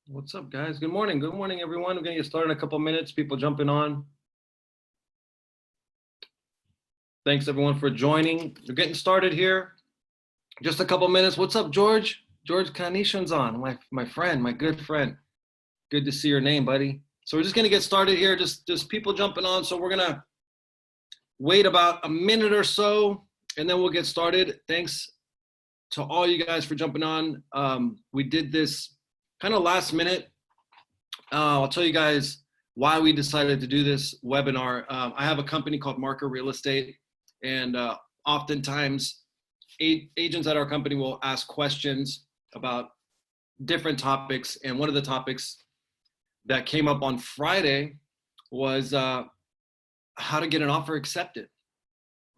What's up, guys? Good morning. Good morning, everyone. We're going to get started in a couple minutes. People jumping on. Thanks, everyone, for joining. We're getting started here. Just a couple minutes. What's up, George? George Kanishan's on, my friend, my good friend. Good to see your name, buddy. So we're just going to get started here. Just people jumping on. So we're going to wait about a minute or so, and then we'll get started. Thanks to all you guys for jumping on. We did this kind of last minute. I'll tell you guys why we decided to do this webinar. I have a company called Markarian Real Estate, and oftentimes agents at our company will ask questions about different topics. And one of the topics that came up on Friday was how to get an offer accepted.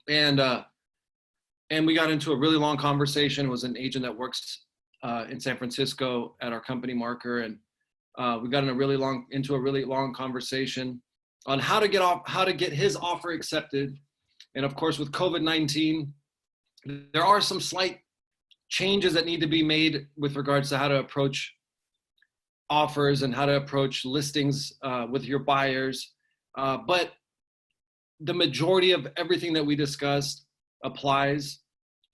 And we got into a really long conversation. It was an agent that works in San Francisco at our company, Marker, and we got into a really long conversation on how to get his offer accepted. And of course, with COVID-19, there are some slight changes that need to be made with regards to how to approach offers and how to approach listings with your buyers. But the majority of everything that we discussed applies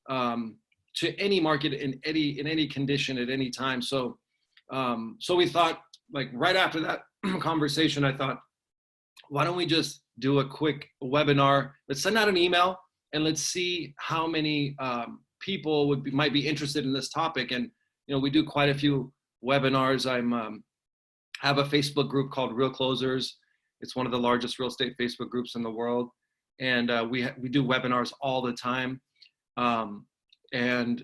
to any market in any condition at any time. So we thought, like right after that conversation, I thought, why don't we just do a quick webinar? Let's send out an email and let's see how many people might be interested in this topic. And we do quite a few webinars. Have a Facebook group called Real Closers. It's one of the largest real estate Facebook groups in the world, and we do webinars all the time. And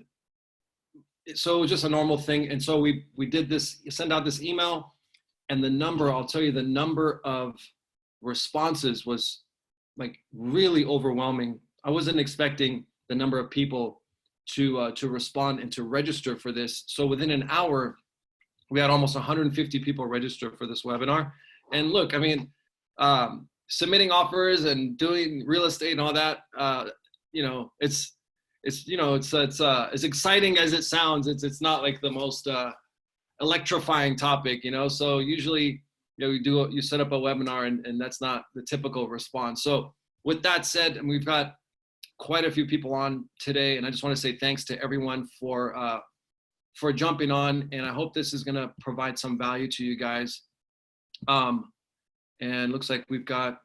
so it was just a normal thing. And so we did this, send out this email, and I'll tell you, the number of responses was like really overwhelming. I wasn't expecting the number of people to respond and to register for this. So within an hour, we had almost 150 people register for this webinar. And look, I mean, submitting offers and doing real estate and all that, it's as exciting as it sounds. It's not like the most electrifying topic, So usually, you set up a webinar and that's not the typical response. So with that said, and we've got quite a few people on today, and I just want to say thanks to everyone for jumping on, and I hope this is going to provide some value to you guys. And looks like we've got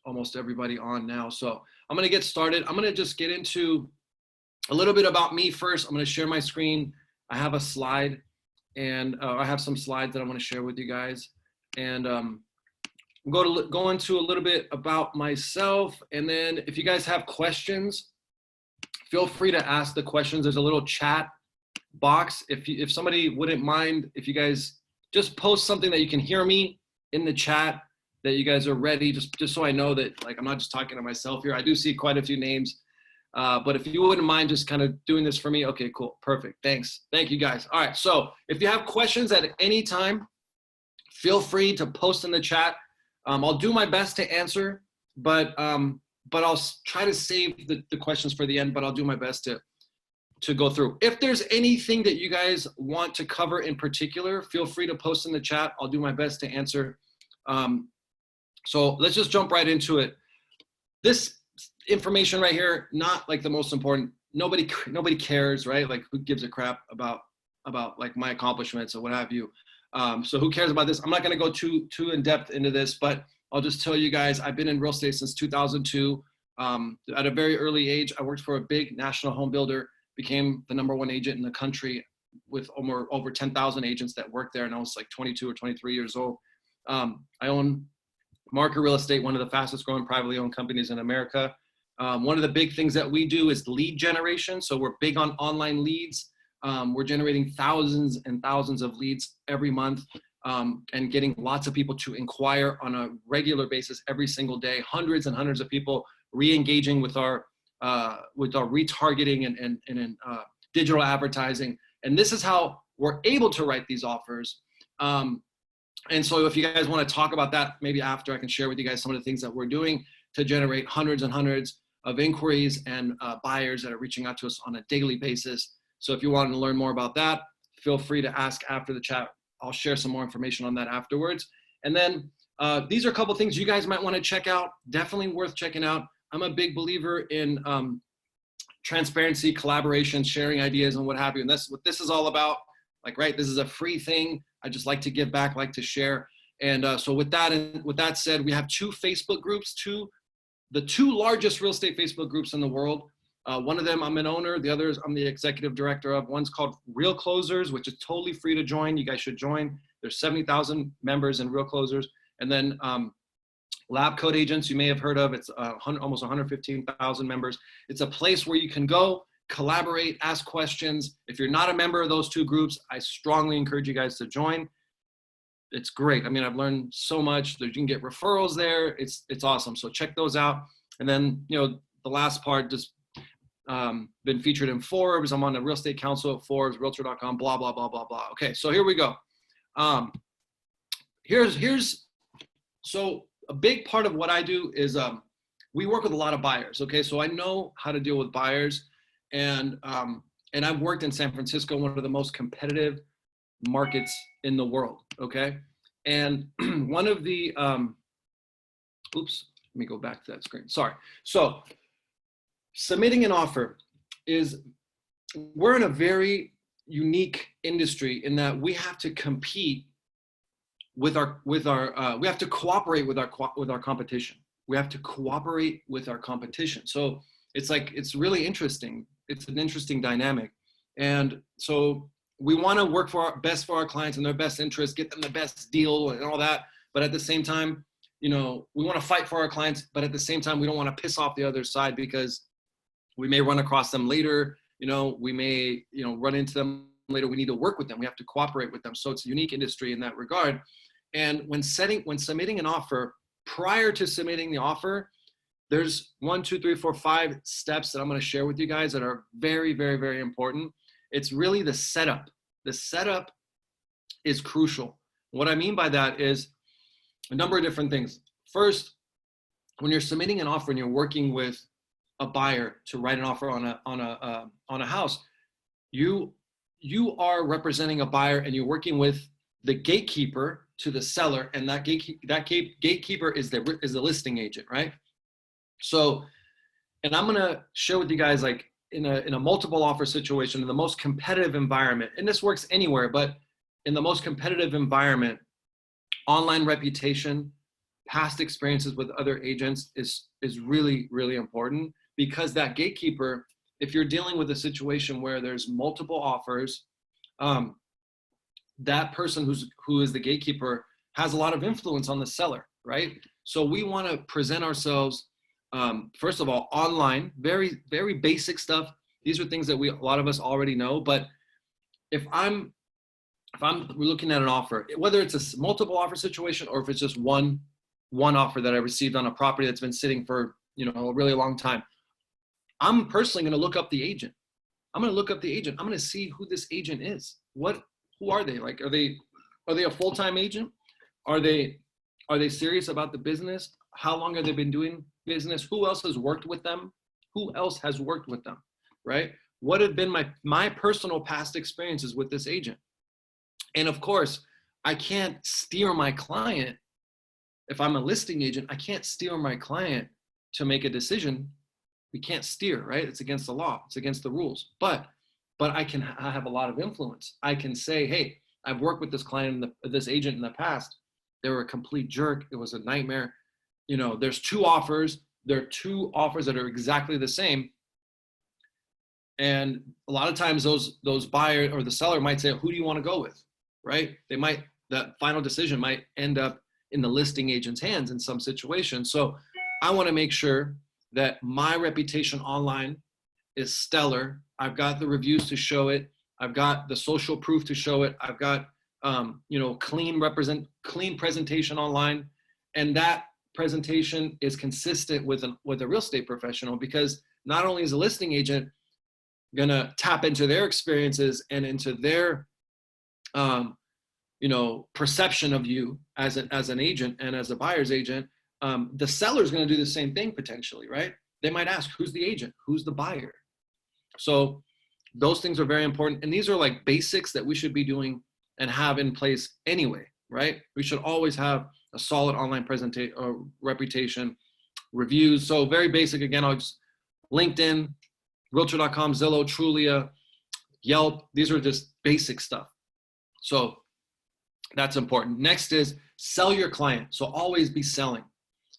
almost everybody on now. So I'm going to get started. I'm going to just get into a little bit about me first. I'm going to share my screen. I have a slide, and I have some slides that I want to share with you guys. And go into a little bit about myself. And then if you guys have questions, feel free to ask the questions. There's a little chat box. If somebody wouldn't mind, if you guys just post something that you can hear me in the chat, that you guys are ready, just so I know that, like, I'm not just talking to myself here. I do see quite a few names, but if you wouldn't mind just kind of doing this for me, okay, cool, perfect, thanks, thank you guys. All right, so if you have questions at any time, feel free to post in the chat. I'll do my best to answer, but I'll try to save the questions for the end, but I'll do my best to go through. If there's anything that you guys want to cover in particular, feel free to post in the chat. I'll do my best to answer. So let's just jump right into it. This information right here, not like the most important. Nobody cares, right? Like, who gives a crap about like my accomplishments or what have you? So who cares about this? I'm not going to go too in depth into this, but I'll just tell you guys, I've been in real estate since 2002. At a very early age, I worked for a big national home builder, became the #1 agent in the country with over 10,000 agents that worked there. And I was like 22 or 23 years old. I own Markarian Real Estate, one of the fastest growing privately owned companies in America. One of the big things that we do is lead generation. So we're big on online leads. We're generating thousands and thousands of leads every month, and getting lots of people to inquire on a regular basis every single day. Hundreds and hundreds of people re-engaging with our retargeting and digital advertising. And this is how we're able to write these offers. And so if you guys want to talk about that, maybe after, I can share with you guys some of the things that we're doing to generate hundreds and hundreds of inquiries and buyers that are reaching out to us on a daily basis. So if you want to learn more about that, feel free to ask after the chat. I'll share some more information on that afterwards. And then these are a couple of things you guys might want to check out. Definitely worth checking out. I'm a big believer in transparency, collaboration, sharing ideas, and what have you. And that's what this is all about. Like, right, this is a free thing. I just like to give back, like to share. And so with that said, we have 2 Facebook groups, the 2 largest real estate Facebook groups in the world. One of them I'm an owner, the others I'm the executive director of. One's called Real Closers, which is totally free to join. You guys should join. There's 70,000 members in Real Closers. And then Lab Code Agents, you may have heard of. It's almost 115,000 members. It's a place where you can go, collaborate, ask questions. If you're not a member of those 2 groups, I strongly encourage you guys to join. It's great. I mean, I've learned so much. You can get referrals there. It's awesome. So check those out. And then, you know, the last part, just been featured in Forbes. I'm on the Real Estate Council at Forbes, Realtor.com, blah, blah, blah, blah, blah. Okay, so here we go. So a big part of what I do is we work with a lot of buyers. Okay, so I know how to deal with buyers. And I've worked in San Francisco, one of the most competitive markets in the world, okay? And one of the, oops, let me go back to that screen, sorry. So submitting an offer we're in a very unique industry in that we have to compete we have to cooperate with our competition. We have to cooperate with our competition. So it's really interesting. It's an interesting dynamic. And so we want to work for our clients in their best interest, get them the best deal and all that. But at the same time, you know, we want to fight for our clients, but at the same time, we don't want to piss off the other side because we may run across them later. You know, we may, you know, run into them later. We need to work with them. We have to cooperate with them. So it's a unique industry in that regard. And when submitting an offer, prior to submitting the offer, there's 1, 2, 3, 4, 5 steps that I'm going to share with you guys that are very, very, very important. It's really the setup. The setup is crucial. What I mean by that is a number of different things. First, when you're submitting an offer and you're working with a buyer to write an offer on a house, you are representing a buyer and you're working with the gatekeeper to the seller, and that gatekeeper is the listing agent, right? So, and I'm gonna share with you guys, like in a multiple offer situation, in the most competitive environment, and this works anywhere, but in the most competitive environment, online reputation, past experiences with other agents is really, really important, because that gatekeeper, if you're dealing with a situation where there's multiple offers, that person who is the gatekeeper has a lot of influence on the seller, right? So we want to present ourselves, first of all, online, very, very basic stuff. These are things that a lot of us already know. But if we're looking at an offer, whether it's a multiple offer situation or if it's just one offer that I received on a property that's been sitting for, you know, a really long time, I'm personally going to look up the agent. I'm going to look up the agent. I'm going to see who this agent is. Who are they? Like, are they a full-time agent? Are they serious about the business? How long have they been doing business? Who else has worked with them? Who else has worked with them, right? What have been my personal past experiences with this agent? And of course, I can't steer my client. If I'm a listing agent, I can't steer my client to make a decision. We can't steer, right? It's against the law. It's against the rules. But I have a lot of influence. I can say, hey, I've worked with this client, this agent in the past. They were a complete jerk. It was a nightmare. You know, there's 2 offers. There are 2 offers that are exactly the same. And a lot of times those buyer or the seller might say, who do you want to go with, right? That final decision might end up in the listing agent's hands in some situations. So I want to make sure that my reputation online is stellar. I've got the reviews to show it. I've got the social proof to show it. I've got, you know, clean presentation online. And that presentation is consistent with a real estate professional, because not only is a listing agent gonna tap into their experiences and into their perception of you as an agent and as a buyer's agent, the seller's going to do the same thing potentially, right? They might ask, who's the agent? Who's the buyer? So those things are very important. And these are like basics that we should be doing and have in place anyway, right? We should always have a solid online presentation or reputation, reviews. So very basic. Again, I'll just LinkedIn, Realtor.com, Zillow, Trulia, Yelp. These are just basic stuff. So that's important. Next is sell your client. So always be selling.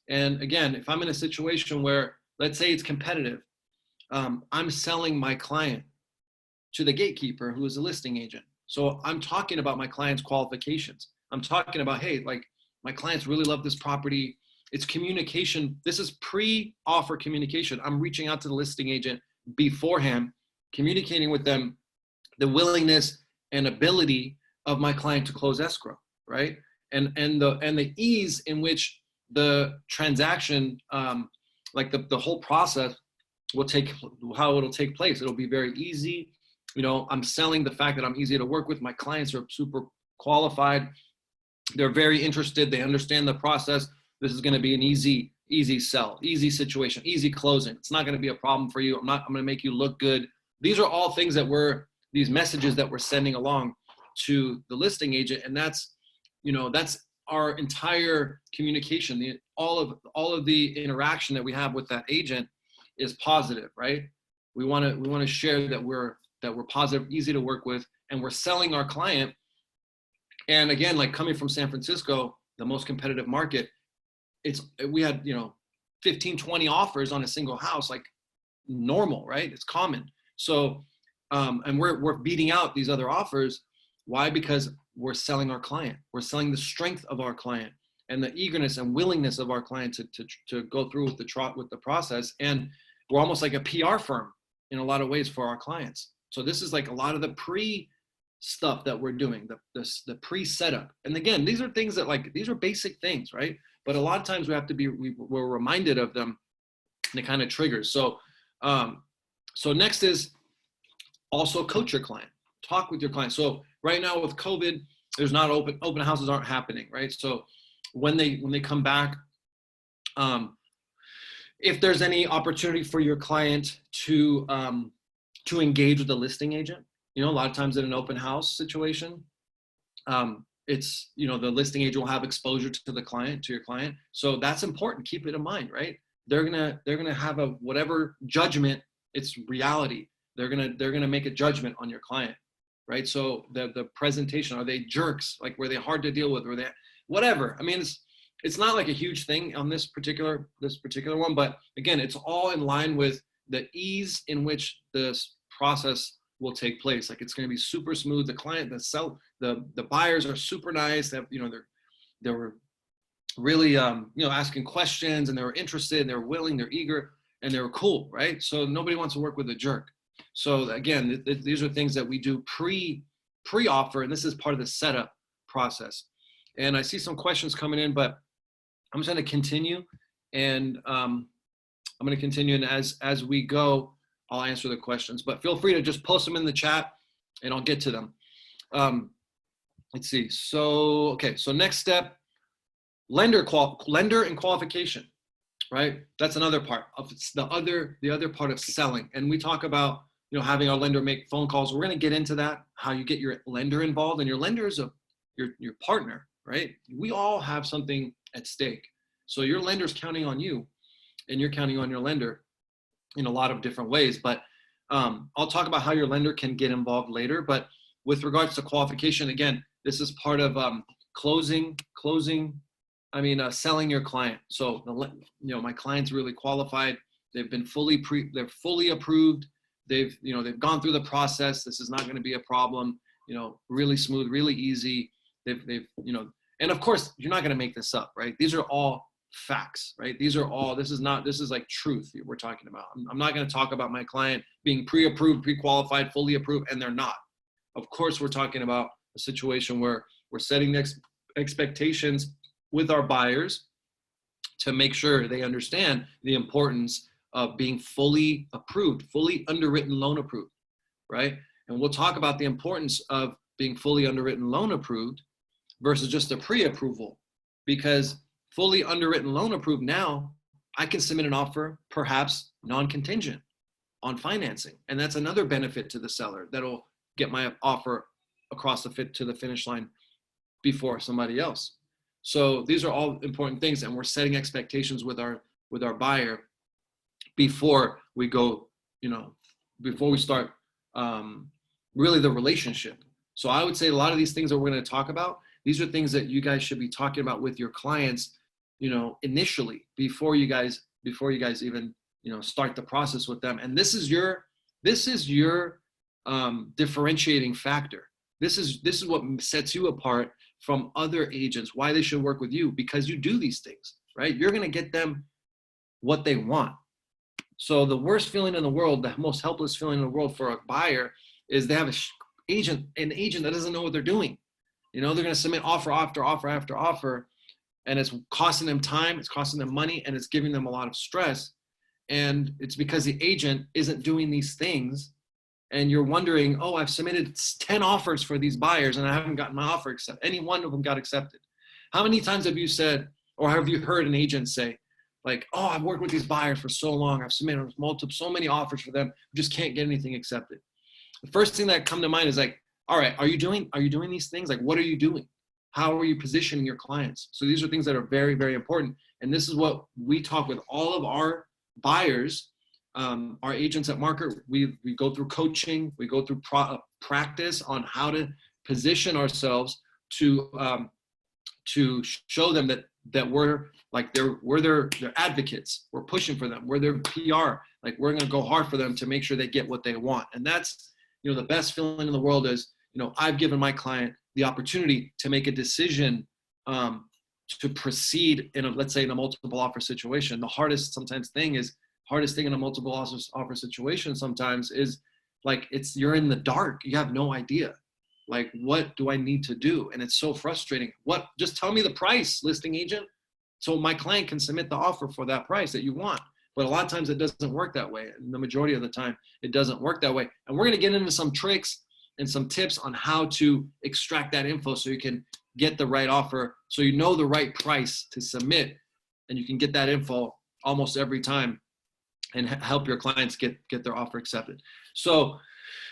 And again, if I'm in a situation where, let's say it's competitive, I'm selling my client to the gatekeeper who is a listing agent. So I'm talking about my client's qualifications. I'm talking about, hey, like my clients really love this property. It's communication. This is pre-offer communication. I'm reaching out to the listing agent beforehand, communicating with them the willingness and ability of my client to close escrow, right? And the ease in which the transaction, like the whole process will how it'll take place. It'll be very easy. I'm selling the fact that I'm easy to work with. My clients are super qualified. They're very interested. They understand the process. This is going to be an easy sell, easy situation, easy closing. It's not going to be a problem for you. I'm going to make you look good. These are all things that these messages that we're sending along to the listing agent. And that's our entire communication. All of the interaction that we have with that agent is positive, right? We want to share that we're positive, easy to work with, and we're selling our client. And again, like coming from San Francisco, the most competitive market, we had 15, 20 offers on a single house, like normal, right? It's common. So and we're beating out these other offers. Why? Because we're selling our client. We're selling the strength of our client and the eagerness and willingness of our client to go through with the process. And we're almost like a PR firm in a lot of ways for our clients. So this is like a lot of the pre stuff that we're doing, the pre-setup. And again, these are things that these are basic things, right? But a lot of times we're reminded of them, and it kind of triggers. So next is also coach your client, talk with your client. So right now with COVID, there's not open houses aren't happening, right? So when they come back, if there's any opportunity for your client to engage with the listing agent, a lot of times in an open house situation, it's, the listing agent will have exposure to your client. So that's important. Keep it in mind, right? They're gonna have a whatever judgment. It's reality. They're gonna make a judgment on your client, right? So the presentation, are they jerks? Like, were they hard to deal with? Were they whatever? I mean, it's not like a huge thing on this particular one, but again, it's all in line with the ease in which this process will take place. Like, it's going to be super smooth. The client, the buyers are super nice. They were really asking questions, and they were interested, they were willing, they're eager, and they were cool, right? So nobody wants to work with a jerk. So again, these are things that we do pre-offer, and this is part of the setup process. And I see some questions coming in, but I'm just going to continue, and and as we go, I'll answer the questions. But feel free to just post them in the chat, and I'll get to them. Let's see. So next step, lender and qualification, right? That's another part of the other part of selling. And we talk about having our lender make phone calls. We're going to get into that, how you get your lender involved, and your lender is your partner, right? We all have something at stake. So your lender's counting on you, and you're counting on your lender in a lot of different ways. But I'll talk about how your lender can get involved later. But with regards to qualification, again, this is part of selling your client. So my client's really qualified. They've been they're fully approved. They've gone through the process. This is not going to be a problem. Really smooth, really easy. And of course, you're not going to make this up, right? These are all facts, right? This is like truth we're talking about. I'm not going to talk about my client being pre-approved, pre-qualified, fully approved, and they're not. Of course, we're talking about a situation where we're setting expectations with our buyers to make sure they understand the importance of being fully approved, fully underwritten, loan approved, right? And we'll talk about the importance of being fully underwritten, loan approved versus just a pre-approval, because fully underwritten loan approved now, I can submit an offer, perhaps non-contingent on financing. And that's another benefit to the seller that'll get my offer across to the finish line before somebody else. So these are all important things, and we're setting expectations with our buyer before we go, before we start really the relationship. So I would say a lot of these things that we're going to talk about, these are things that you guys should be talking about with your clients, initially, before you guys even, start the process with them. And this is your differentiating factor. This is what sets you apart from other agents, why they should work with you, because you do these things, right? You're going to get them what they want. So the worst feeling in the world, the most helpless feeling in the world for a buyer is they have an agent that doesn't know what they're doing. They're going to submit offer after offer after offer, and it's costing them time, it's costing them money, and it's giving them a lot of stress. And it's because the agent isn't doing these things. And you're wondering, oh, I've submitted 10 offers for these buyers and I haven't gotten my offer accepted. Any one of them got accepted. How many times have you said, or have you heard an agent say, like, oh, I've worked with these buyers for so long, I've submitted so many offers for them, just can't get anything accepted? The first thing that come to mind is like, all right, are you doing these things? Like, what are you doing? How are you positioning your clients? So these are things that are very, very important. And this is what we talk with all of our buyers. Our agents at Marker, we go through coaching, we go through practice on how to position ourselves to show them that we're like we're their advocates. We're pushing for them. We're their PR. Like, we're going to go hard for them to make sure they get what they want. And that's, the best feeling in the world is, I've given my client the opportunity to make a decision to proceed let's say in a multiple offer situation. The hardest thing in a multiple offer situation sometimes is like, you're in the dark. You have no idea. Like, what do I need to do? And it's so frustrating. Just tell me the price, listing agent, so my client can submit the offer for that price that you want. But a lot of times it doesn't work that way. And the majority of the time it doesn't work that way. And we're going to get into some tricks and some tips on how to extract that info so you can get the right offer, so the right price to submit, and you can get that info almost every time and help your clients get their offer accepted. So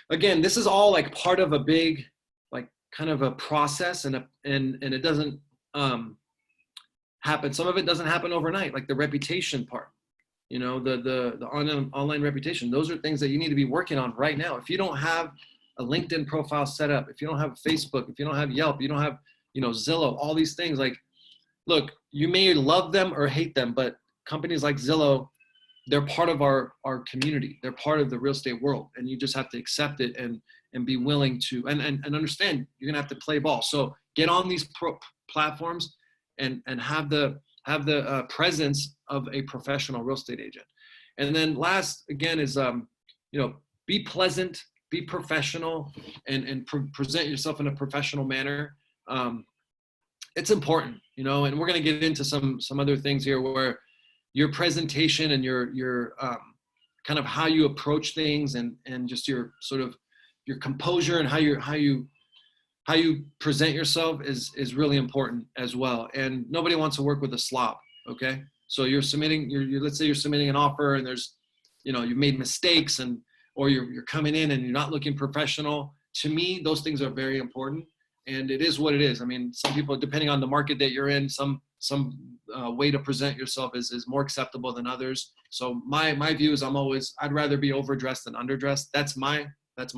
again, this is all like part of a big, like, kind of a process, and it doesn't happen. Some of it doesn't happen overnight, like the reputation part, the online reputation. Those are things that you need to be working on right now. If you don't have a LinkedIn profile set up, if you don't have Facebook, if you don't have Yelp, you don't have, Zillow, all these things, like, look, you may love them or hate them, but companies like Zillow, they're part of our community. They're part of the real estate world, and you just have to accept it and be willing to, and understand you're going to have to play ball. So get on these platforms and have the presence of a professional real estate agent. And then last, again, is, be pleasant, be professional, and present yourself in a professional manner. It's important, and we're going to get into some other things here where your presentation and your kind of how you approach things and just your sort of your composure and how you present yourself is really important as well. And nobody wants to work with a slob. Okay. So you're submitting, let's say you're submitting an offer and there's, you've made mistakes or you're coming in and you're not looking professional. To me, those things are very important, and it is what it is. I mean, some people, depending on the market that you're in, some way to present yourself is more acceptable than others. So my view is I'd rather be overdressed than underdressed. That's my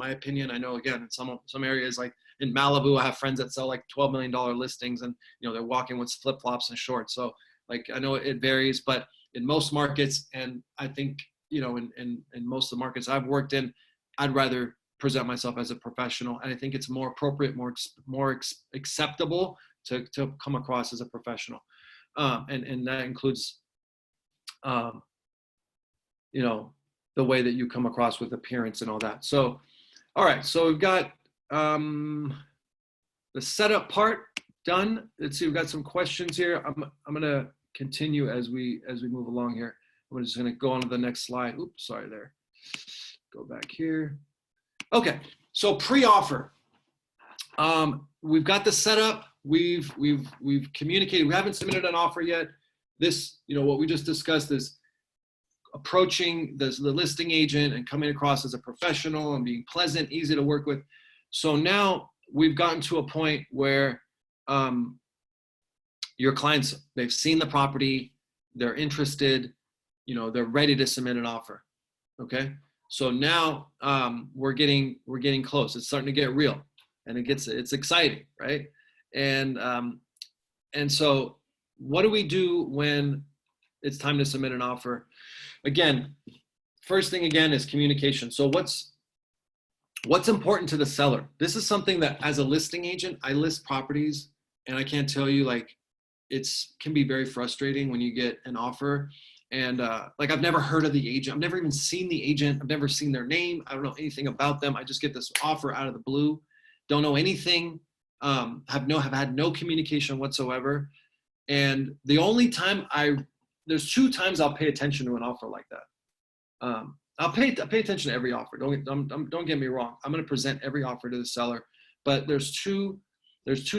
opinion. I know, again, in some areas, like in Malibu, I have friends that sell like $12 million listings, and they're walking with flip-flops and shorts. So like, I know it varies, but in most markets, and I think, in most of the markets I've worked in, I'd rather present myself as a professional. And I think it's more appropriate, more acceptable to come across as a professional. And that includes, the way that you come across with appearance and all that. So, all right. So we've got the setup part done. Let's see. We've got some questions here. I'm going to continue as we move along here. I'm just going to go on to the next slide. Oops, sorry there. Go back here. Okay. So pre-offer. We've got the setup. we've communicated. We haven't submitted an offer yet. This, what we just discussed is approaching the listing agent and coming across as a professional and being pleasant, easy to work with. So now we've gotten to a point where your clients, they've seen the property, they're interested, they're ready to submit an offer. Okay. So now we're getting close. It's starting to get real, and it's exciting, right? And so what do we do when it's time to submit an offer? Again, first thing again is communication. So what's important to the seller? This is something that as a listing agent, I list properties, and I can't tell you, like, can be very frustrating when you get an offer. And like, I've never heard of the agent. I've never even seen the agent. I've never seen their name. I don't know anything about them. I just get this offer out of the blue. Don't know anything. Have had no communication whatsoever. And the only time there's 2 times I'll pay attention to an offer like that. I'll pay attention to every offer. Don't get me wrong. I'm going to present every offer to the seller, but there's two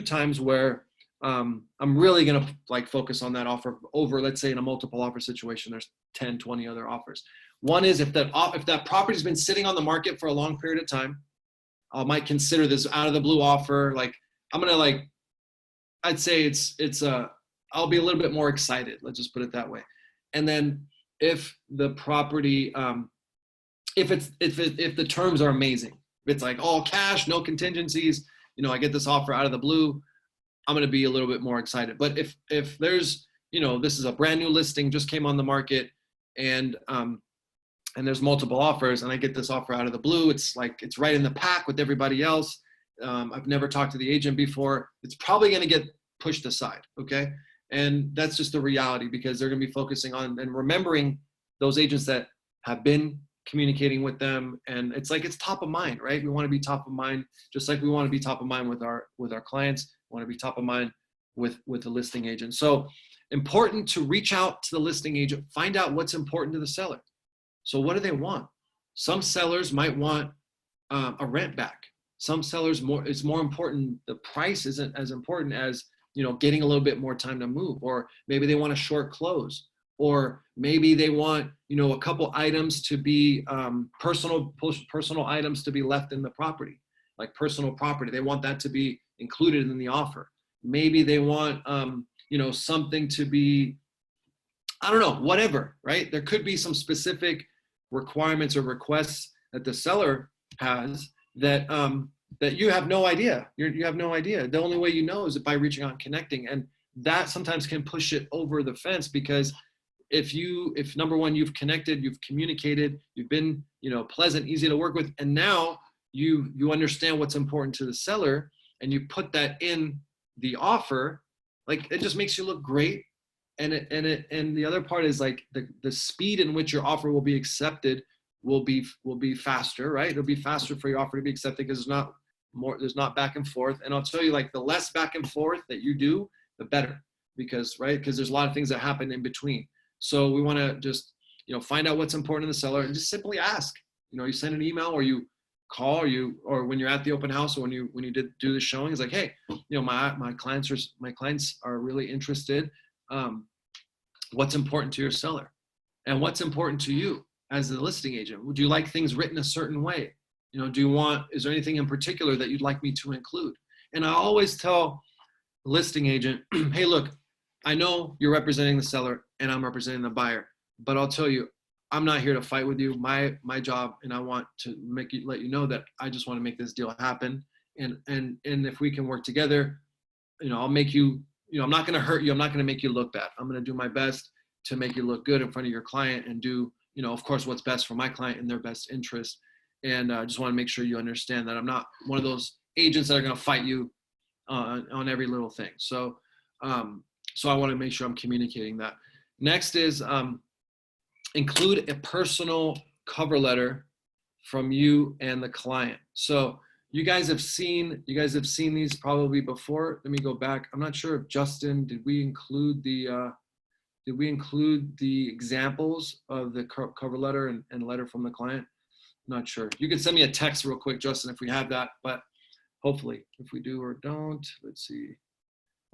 times where I'm really going to focus on that offer over, let's say in a multiple offer situation, there's 10, 20 other offers. One is if that property's been sitting on the market for a long period of time, I might consider this out of the blue offer. Like, I'm going to I'd say I'll be a little bit more excited. Let's just put it that way. And then if the property, if the terms are amazing, if it's like all cash, no contingencies, I get this offer out of the blue, I'm going to be a little bit more excited. But if there's, this is a brand new listing, just came on the market, and there's multiple offers, and I get this offer out of the blue, it's right in the pack with everybody else. I've never talked to the agent before. It's probably going to get pushed aside. Okay. And that's just the reality, because they're going to be focusing on and remembering those agents that have been communicating with them. And it's top of mind, right? We want to be top of mind, just like we want to be top of mind with our clients. We want to be top of mind with the listing agent. So important to reach out to the listing agent, find out what's important to the seller. So what do they want? Some sellers might want a rent back. Some sellers it's more important. The price isn't as important as, getting a little bit more time to move, or maybe they want a short close, or maybe they want, a couple items to be personal items to be left in the property, like personal property. They want that to be included in the offer. Maybe they want, something to be, I don't know, whatever, right? There could be some specific requirements or requests that the seller has that you have no idea. You have no idea. The only way you know is by reaching out and connecting. And that sometimes can push it over the fence, because if number one, you've connected, you've communicated, you've been, pleasant, easy to work with, and now you understand what's important to the seller, and you put that in the offer, like, it just makes you look great. And the other part is like the speed in which your offer will be accepted will be faster, right? It'll be faster for your offer to be accepted, because there's not back and forth. And I'll tell you, like, the less back and forth that you do, the better, because there's a lot of things that happen in between. So we want to just, find out what's important to the seller, and just simply ask. You send an email, or you call, or when you're at the open house, or when you do the showing, it's like, hey, my clients are really interested. What's important to your seller, and what's important to you as the listing agent? Would you like things written a certain way? Is there anything in particular that you'd like me to include? And I always tell the listing agent, hey, look, I know you're representing the seller and I'm representing the buyer, but I'll tell you, I'm not here to fight with you. My job, and I want to let you know that I just want to make this deal happen. And if we can work together, I'll make you, I'm not going to hurt you. I'm not going to make you look bad. I'm going to do my best to make you look good in front of your client, and do, of course, what's best for my client in their best interest. And I just want to make sure you understand that I'm not one of those agents that are going to fight you on every little thing. So I want to make sure I'm communicating that. Next is include a personal cover letter from you and the client. So you guys have seen these probably before. Let me go back. I'm not sure if Justin, did we include the examples of the cover letter and letter from the client? I'm not sure. You can send me a text real quick, Justin, if we have that, but hopefully. If we do or don't, let's see.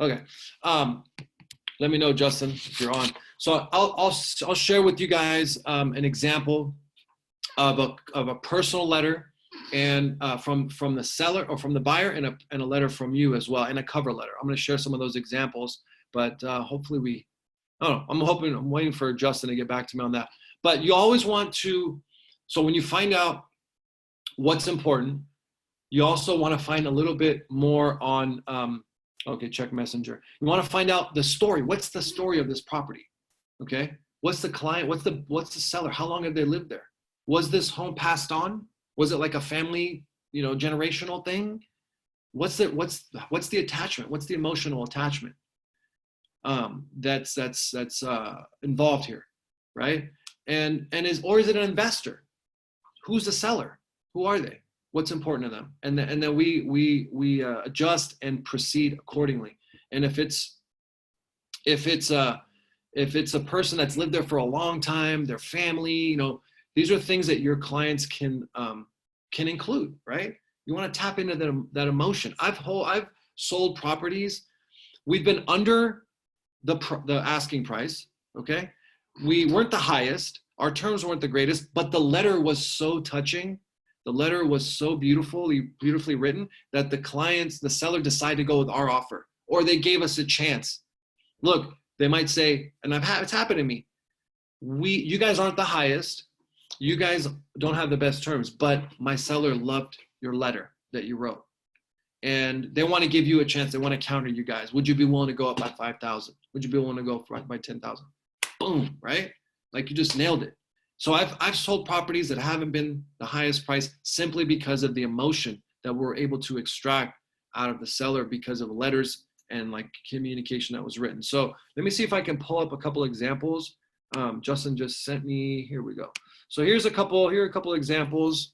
Okay. Let me know, Justin, if you're on. So I'll share with you guys an example of a personal letter, and from the seller or from the buyer, and a letter from you as well, and a cover letter. I'm going to share some of those examples, but hopefully I'm waiting for Justin to get back to me on that. But you always want to, so when you find out what's important, you also want to find a little bit more on, okay, check messenger. You want to find out the story. What's the story of this property? Okay. What's the client? What's the seller? How long have they lived there? Was this home passed on? Was it like a family, generational thing? What's the attachment? What's the emotional attachment that's involved here, right? Or is it an investor? Who's the seller? Who are they? What's important to them? And then we adjust and proceed accordingly. And if it's a person that's lived there for a long time, their family, these are things that your clients can include, right? You want to tap into that emotion. I've sold properties. We've been under the asking price. Okay, we weren't the highest. Our terms weren't the greatest, but the letter was so touching. The letter was so beautifully written that the seller decided to go with our offer, or they gave us a chance. Look, they might say, and it's happened to me. You guys aren't the highest. You guys don't have the best terms, but my seller loved your letter that you wrote. And they want to give you a chance. They want to counter you guys. Would you be willing to go up by 5,000? Would you be willing to go by 10,000? Boom, right? Like you just nailed it. So I've sold properties that haven't been the highest price simply because of the emotion that we're able to extract out of the seller because of letters and like communication that was written. So let me see if I can pull up a couple examples. Justin just sent me, here we go. So here are a couple examples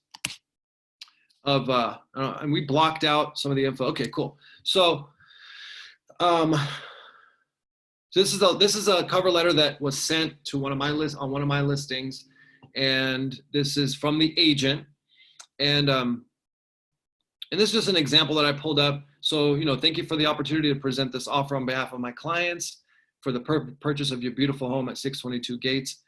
of, and we blocked out some of the info. Okay, cool. So this is a cover letter that was sent to one of my listings, and this is from the agent, and this is just an example that I pulled up. So thank you for the opportunity to present this offer on behalf of my clients for the purchase of your beautiful home at 622 Gates.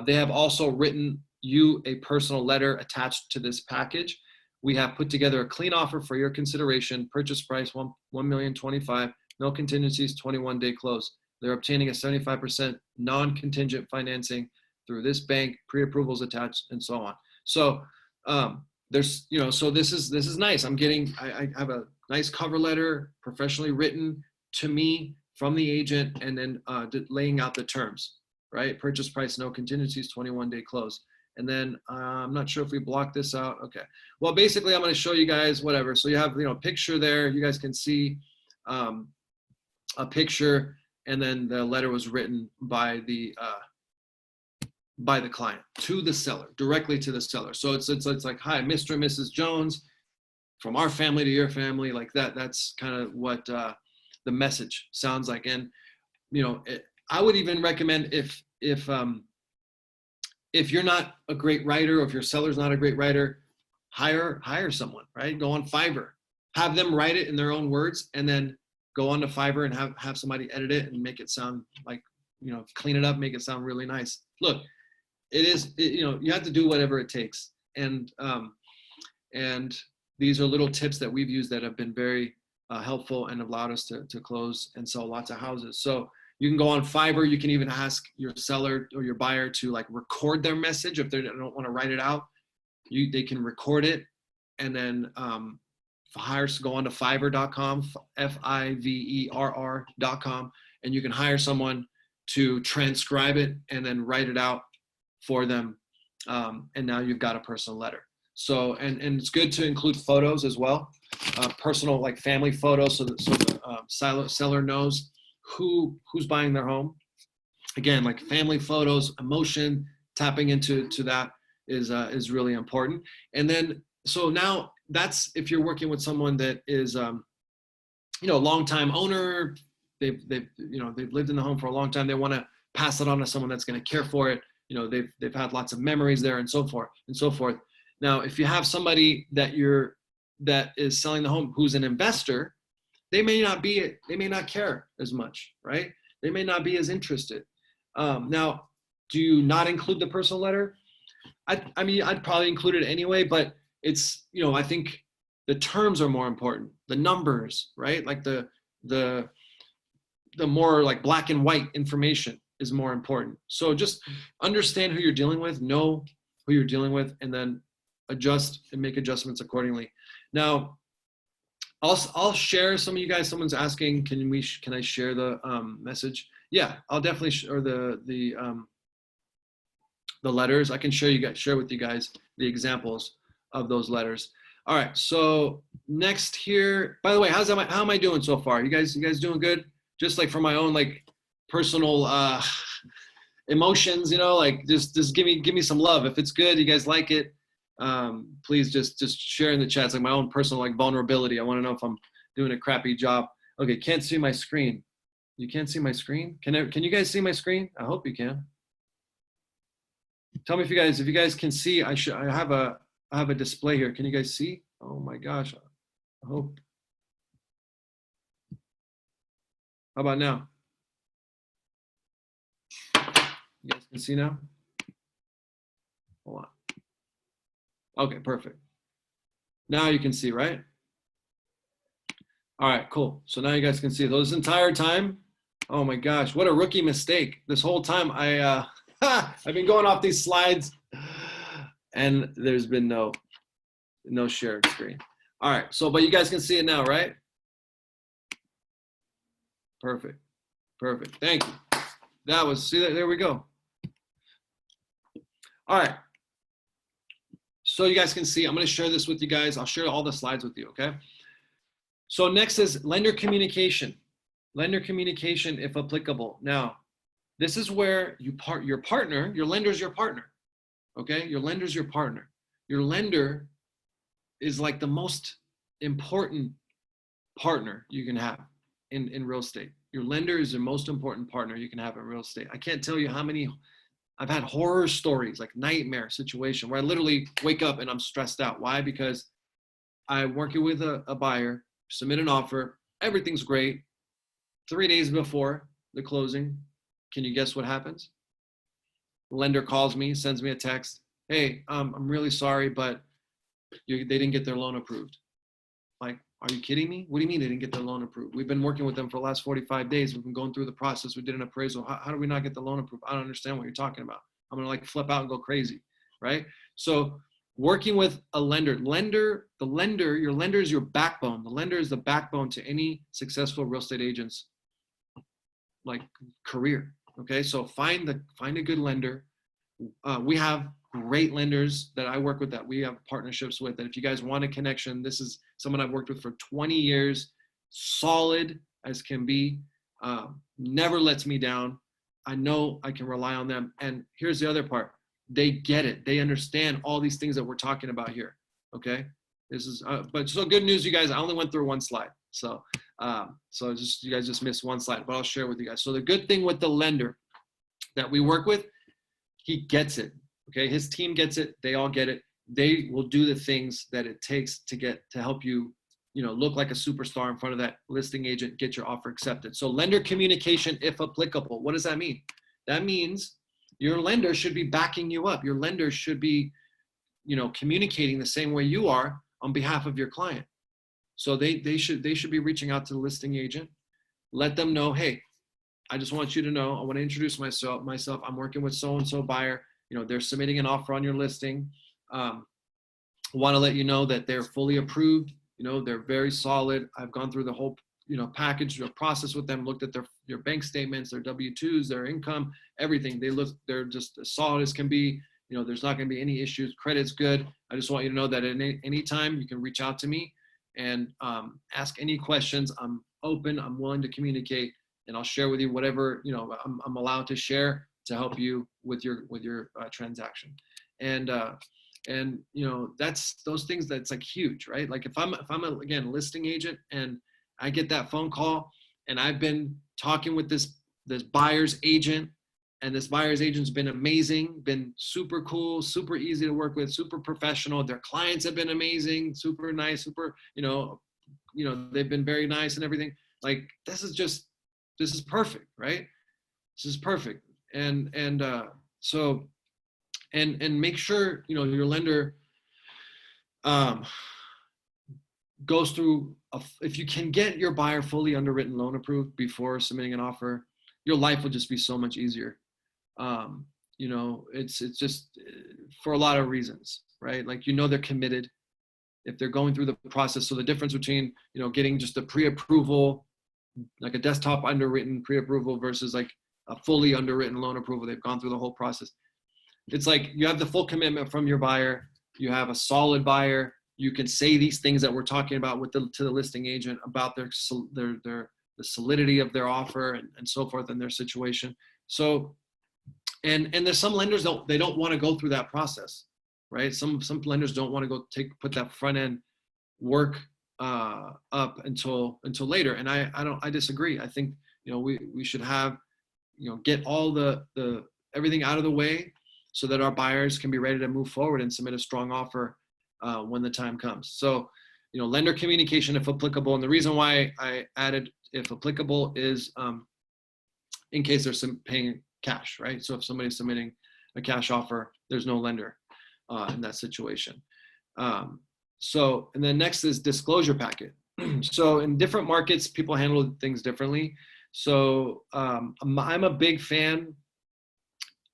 They have also written you a personal letter attached to this package. We have put together a clean offer for your consideration. Purchase price $1,025,000, no contingencies, 21-day close. They're obtaining a 75% non-contingent financing through this bank, pre-approvals attached, and so on. So there's, so this is nice. I have a nice cover letter, professionally written to me from the agent, and then laying out the terms, right? Purchase price, no contingencies, 21-day close. And then I'm not sure if we blocked this out. Okay. Well, basically I'm going to show you guys whatever. So you have, a picture there. You guys can see a picture, and then the letter was written by the client to the seller, directly to the seller. So it's like, hi, Mr. and Mrs. Jones, from our family to your family, like that. That's kind of what the message sounds like. And I would even recommend if you're not a great writer, or if your seller's not a great writer, hire someone, right? Go on Fiverr, have them write it in their own words, and then go on to Fiverr and have somebody edit it and make it sound like, clean it up, make it sound really nice. Look, you have to do whatever it takes. And these are little tips that we've used that have been very helpful and allowed us to close and sell lots of houses. So you can go on Fiverr. You can even ask your seller or your buyer to like record their message if they don't want to write it out. They can record it, and then go on to Fiverr.com, Fiverr.com, and you can hire someone to transcribe it and then write it out for them. And now you've got a personal letter. So, and it's good to include photos as well, personal like family photos, so the seller knows who's buying their home. Again, like family photos, emotion, tapping into that is really important. And then, so now that's if you're working with someone that is, a longtime owner, they've lived in the home for a long time. They want to pass it on to someone that's going to care for it. They've had lots of memories there, and so forth and so forth. Now, if you have somebody that is selling the home who's an investor, they may not care as much, right? They may not be as interested. Now, do you not include the personal letter? I mean, I'd probably include it anyway, but it's, I think the terms are more important, the numbers, right? Like the more like black and white information is more important. So just understand who you're dealing with, know who you're dealing with, and then adjust and make adjustments accordingly. Now, I'll share some of you guys. Someone's asking, can I share the message? Yeah, I'll definitely share the letters. I can share with you guys the examples of those letters. All right. So next here, by the way, how am I doing so far? You guys doing good? Just like for my own like personal emotions, like just give me some love. If it's good, you guys like it, please just share in the chats, like my own personal like vulnerability. I want to know if I'm doing a crappy job. Okay, can't see my screen. You can't see my screen? Can you guys see my screen? I hope you can. Tell me if you guys can see. I have a display here. Can you guys see? Oh my gosh. I hope. How about now? You guys can see now? Hold on. Okay, perfect. Now you can see, right? All right, cool. So now you guys can see those entire time. Oh my gosh, what a rookie mistake. This whole time I've been going off these slides and there's been no shared screen. All right, so but you guys can see it now, right? Perfect. Thank you. That was, see that, there we go. All right. So you guys can see, I'm going to share this with you guys. I'll share all the slides with you, okay? So next is lender communication. Lender communication, if applicable. Now, this is where your lender's your partner, okay? Your lender's your partner. Your lender is like the most important partner you can have in real estate. Your lender is the most important partner you can have in real estate. I can't tell you how many, I've had horror stories, like nightmare situation where I literally wake up and I'm stressed out. Why? Because I'm working with a buyer, submit an offer, everything's great. 3 days before the closing, can you guess what happens? The lender calls me, sends me a text. Hey, I'm really sorry, but they didn't get their loan approved. Like, are you kidding me? What do you mean they didn't get their loan approved? We've been working with them for the last 45 days. We've been going through the process. We did an appraisal. How do we not get the loan approved? I don't understand what you're talking about. I'm gonna like flip out and go crazy, right? So working with a lender, your lender is your backbone. The lender is the backbone to any successful real estate agent's like career. Okay, so find a good lender. We have great lenders that I work with that we have partnerships with. And if you guys want a connection, this is someone I've worked with for 20 years, solid as can be, never lets me down. I know I can rely on them. And here's the other part. They get it. They understand all these things that we're talking about here. Okay. This is, but so good news, you guys, I only went through one slide. So you guys just missed one slide, but I'll share with you guys. So the good thing with the lender that we work with, he gets it. Okay. His team gets it. They all get it. They will do the things that it takes to help you, look like a superstar in front of that listing agent, get your offer accepted. So lender communication, if applicable, what does that mean? That means your lender should be backing you up. Your lender should be, communicating the same way you are on behalf of your client. So they should be reaching out to the listing agent, let them know, hey, I just want you to know, I want to introduce myself. I'm working with so-and-so buyer. They're submitting an offer on your listing. Want to let you know that they're fully approved. They're very solid. I've gone through the whole, package or process with them, looked at their bank statements, their W-2s, their income, everything. They're just as solid as can be. There's not going to be any issues. Credit's good. I just want you to know that at any time you can reach out to me and ask any questions. I'm open. I'm willing to communicate, and I'll share with you whatever I'm allowed to share to help you with your transaction. And that's those things that's like huge, right? Like if I'm a listing agent and I get that phone call and I've been talking with this buyer's agent, and this buyer's agent's been amazing, been super cool, super easy to work with, super professional. Their clients have been amazing, super nice, super, they've been very nice and everything. Like, this is perfect, right? This is perfect. And so, and make sure, your lender goes through, if you can get your buyer fully underwritten loan approved before submitting an offer, your life will just be so much easier. It's just for a lot of reasons, right? Like, they're committed if they're going through the process. So the difference between, getting just a pre-approval, like a desktop underwritten pre-approval versus like a fully underwritten loan approval, they've gone through the whole process. It's like you have the full commitment from your buyer. You have a solid buyer. You can say these things that we're talking about to the listing agent about the solidity of their offer and so forth in their situation. So, and there's some lenders they don't want to go through that process, right? Some lenders don't want to go put that front end work up until later. And I disagree. I think, we should have, get all the everything out of the way so that our buyers can be ready to move forward and submit a strong offer when the time comes. So, lender communication, if applicable. And the reason why I added if applicable is in case they're paying cash, right? So if somebody's submitting a cash offer, there's no lender in that situation. So, and then next is disclosure packet. So in different markets, people handle things differently. So I'm a big fan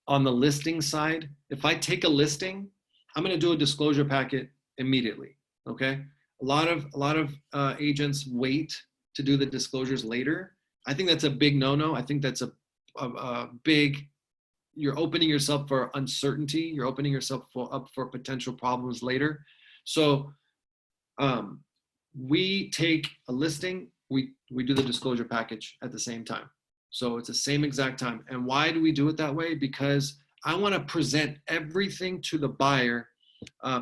on the listing side. If I take a listing, I'm going to do a disclosure packet immediately. Okay. A lot of agents wait to do the disclosures later. I think that's a big no-no. I think that's a big, you're opening yourself for uncertainty. You're opening yourself up for potential problems later. So we take a listing, we do the disclosure package at the same time. So it's the same exact time. And why do we do it that way? Because I want to present everything to the buyer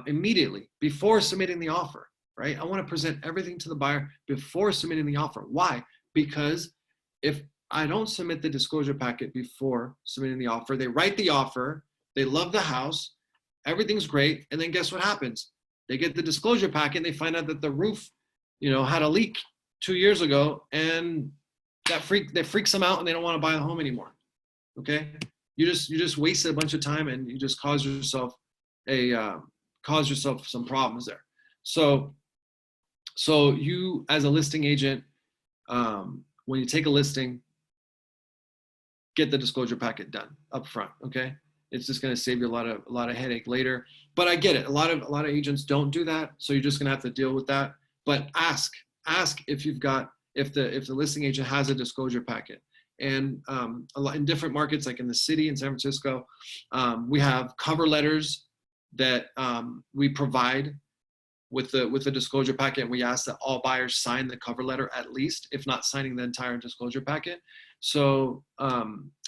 immediately before submitting the offer, right? I want to present everything to the buyer before submitting the offer. Why? Because if I don't submit the disclosure packet before submitting the offer, they write the offer, they love the house, everything's great, and then guess what happens? They get the disclosure packet and they find out that the roof, had a leak 2 years ago, and that freaks them out and they don't want to buy the home anymore. Okay? You just wasted a bunch of time and you just caused yourself some problems there. So you, as a listing agent, when you take a listing, get the disclosure packet done up front. Okay, it's just going to save you a lot of headache later. But I get it. A lot of agents don't do that, so you're just going to have to deal with that. But ask if the listing agent has a disclosure packet. And a lot in different markets, like in the city in San Francisco, we have cover letters that we provide with the disclosure packet. We ask that all buyers sign the cover letter at least, if not signing the entire disclosure packet. So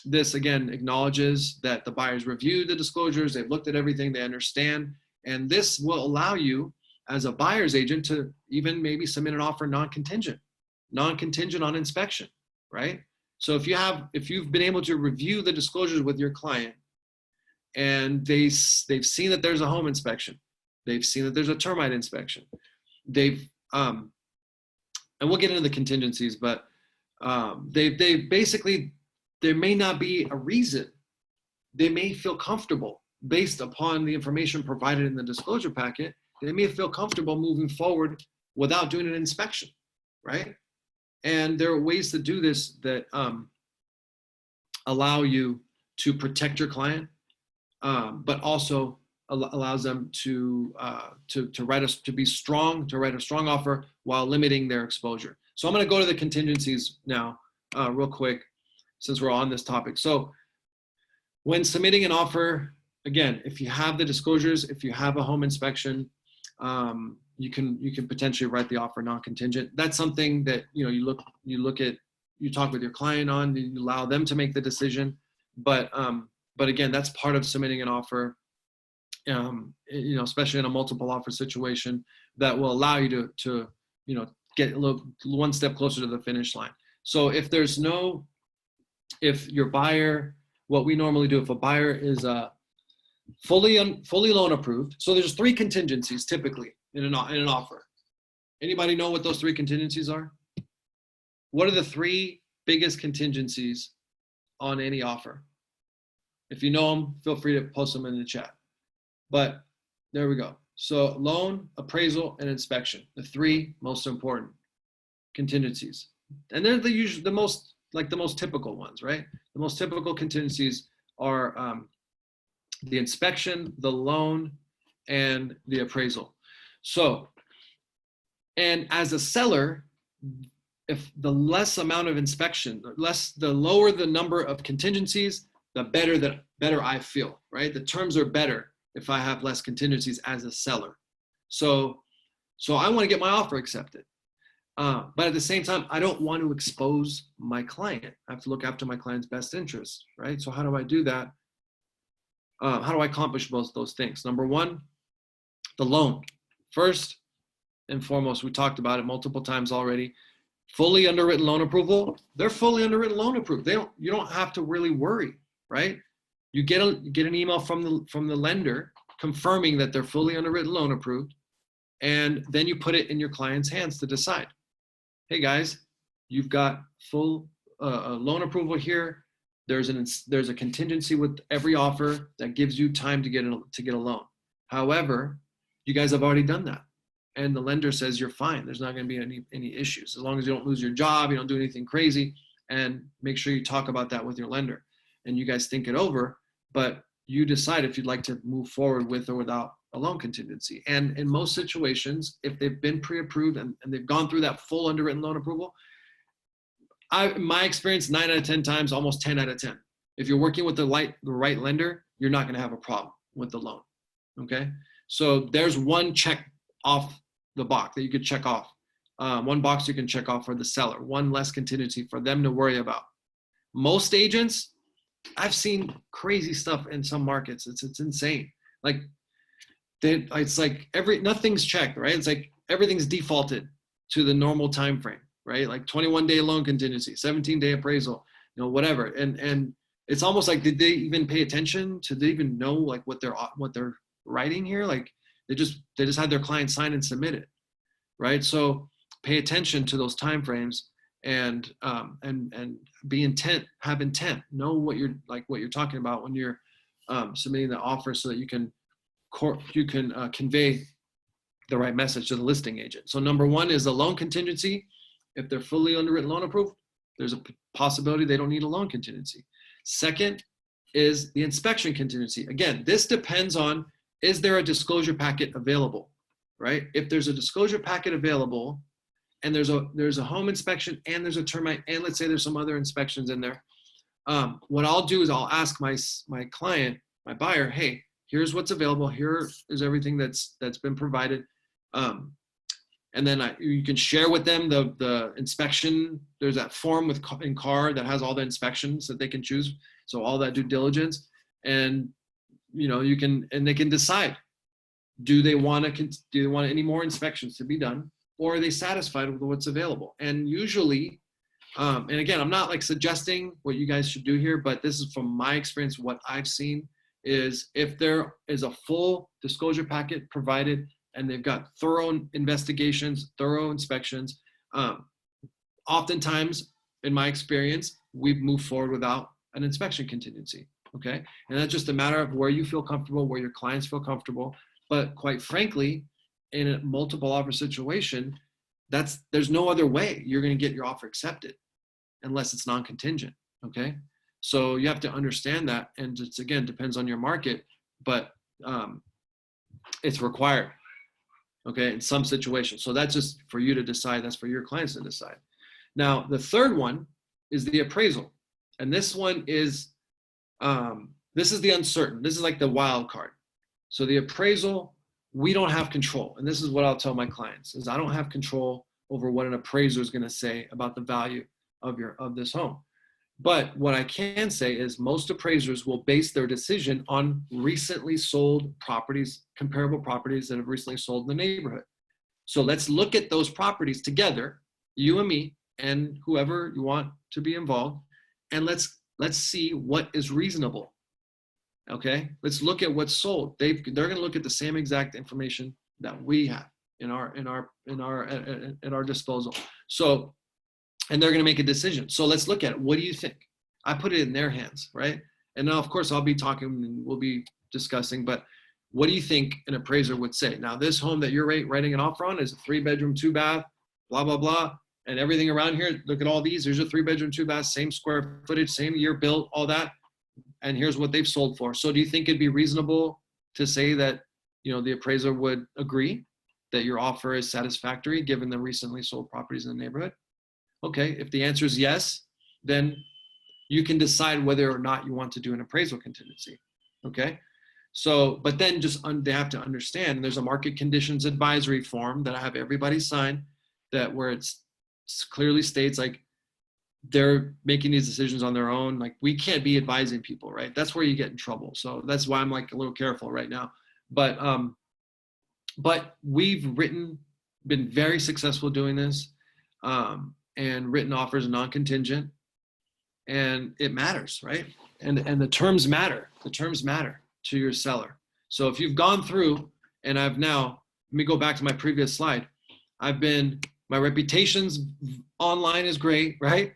this again acknowledges that the buyers reviewed the disclosures, they've looked at everything, they understand, and this will allow you as a buyer's agent to even maybe submit an offer non-contingent on inspection, right? So if you've been able to review the disclosures with your client and they've seen that there's a home inspection, they've seen that there's a termite inspection, and we'll get into the contingencies, but they basically, there may not be a reason. They may feel comfortable based upon the information provided in the disclosure packet. They may feel comfortable moving forward without doing an inspection, right? And there are ways to do this that allow you to protect your client, but also allows them to write a strong offer while limiting their exposure. So I'm going to go to the contingencies now, real quick, since we're on this topic. So when submitting an offer, again, if you have the disclosures, if you have a home inspection, you can potentially write the offer non-contingent. That's something that you talk with your client on, you allow them to make the decision. But again, that's part of submitting an offer, especially in a multiple offer situation, that will allow you to get one step closer to the finish line. So if your buyer, what we normally do, if a buyer is fully loan approved, so there's 3 contingencies typically in an offer. Anybody know what those three contingencies are? What are the three biggest contingencies on any offer? If you know them, feel free to post them in the chat. But there we go. So loan, appraisal, and inspection, the three most important contingencies. And they're the most typical ones, right? The most typical contingencies are the inspection, the loan, and the appraisal. So, and as a seller, if the less amount of inspection, the lower the number of contingencies, the better I feel, right? The terms are better if I have less contingencies as a seller. So I want to get my offer accepted. But at the same time, I don't want to expose my client. I have to look after my client's best interests, right? So how do I do that? How do I accomplish both those things? Number one, the loan. First and foremost, we talked about it multiple times already. Fully underwritten loan approval. They're fully underwritten loan approved. You don't have to really worry, right? You get an email from the lender confirming that they're fully underwritten loan approved, and then you put it in your client's hands to decide. Hey guys, you've got full loan approval here. There's a contingency with every offer that gives you time to get a loan. However, you guys have already done that, and the lender says you're fine. There's not going to be any issues as long as you don't lose your job, you don't do anything crazy, and make sure you talk about that with your lender, and you guys think it over. But you decide if you'd like to move forward with or without a loan contingency. And in most situations, if they've been pre-approved and they've gone through that full underwritten loan approval, in my experience, 9 out of 10 times, almost 10 out of 10. If you're working with the right lender, you're not going to have a problem with the loan. Okay, so there's one check off the box that you could check off. One box you can check off for the seller. One less contingency for them to worry about. Most agents, I've seen crazy stuff in some markets. It's insane. Like it's like nothing's checked, right? It's like everything's defaulted to the normal time frame, right? Like 21-day loan contingency, 17-day appraisal, whatever. And it's almost like, did they even pay attention? Did they even know like what they're writing here? Like they just had their client sign and submit it, right? So pay attention to those time frames and have intent. Know what you're talking about when you're submitting the offer, so that you can convey the right message to the listing agent. So number one is the loan contingency. If they're fully underwritten loan approved, there's a possibility they don't need a loan contingency. Second is the inspection contingency. Again, this depends on, is there a disclosure packet available, right? If there's a disclosure packet available and there's a home inspection and there's a termite, and let's say there's some other inspections in there, what I'll do is I'll ask my client, my buyer, hey, here's what's available. Here is everything that's been provided. And then you can share with them the inspection. There's that form in CAR that has all the inspections that they can choose. So all that due diligence, and they can decide, do they want any more inspections to be done, or are they satisfied with what's available? And usually, and again, I'm not like suggesting what you guys should do here, but this is from my experience. What I've seen is, if there is a full disclosure packet provided and they've got thorough investigations, thorough inspections, oftentimes, in my experience, we've moved forward without an inspection contingency, okay? And that's just a matter of where you feel comfortable, where your clients feel comfortable. But quite frankly, in a multiple offer situation, there's no other way you're gonna get your offer accepted unless it's non-contingent, okay? So you have to understand that, and it's, again, depends on your market, but it's required, okay, in some situations. So that's just for you to decide. That's for your clients to decide. Now, the third one is the appraisal. And this one is, this is the uncertain. This is like the wild card. So the appraisal, we don't have control. And this is what I'll tell my clients, is I don't have control over what an appraiser is going to say about the value of this home. But what I can say is most appraisers will base their decision on recently sold properties, comparable properties that have recently sold in the neighborhood. So let's look at those properties together, you and me, and whoever you want to be involved, and let's see what is reasonable. Okay, let's look at what's sold. They're going to look at the same exact information that we have at our disposal. So, and they're going to make a decision. So let's look at it. What do you think? I put it in their hands, right? And now, of course, I'll be talking and we'll be discussing, but what do you think an appraiser would say? Now, this home that you're writing an offer on is a 3-bedroom, 2-bath, blah, blah, blah. And everything around here, look at all these. There's a 3-bedroom, 2-bath, same square footage, same year built, all that. And here's what they've sold for. So do you think it'd be reasonable to say that, the appraiser would agree that your offer is satisfactory given the recently sold properties in the neighborhood? Okay, if the answer is yes, then you can decide whether or not you want to do an appraisal contingency, okay? So, but then they have to understand there's a market conditions advisory form that I have everybody sign that where it clearly states like they're making these decisions on their own. Like we can't be advising people, right? That's where you get in trouble. So that's why I'm like a little careful right now. But we've been very successful doing this and written offers non-contingent, and it matters, right? And the terms matter. The terms matter to your seller. So if you've gone through, and let me go back to my previous slide. My reputation's online is great, right?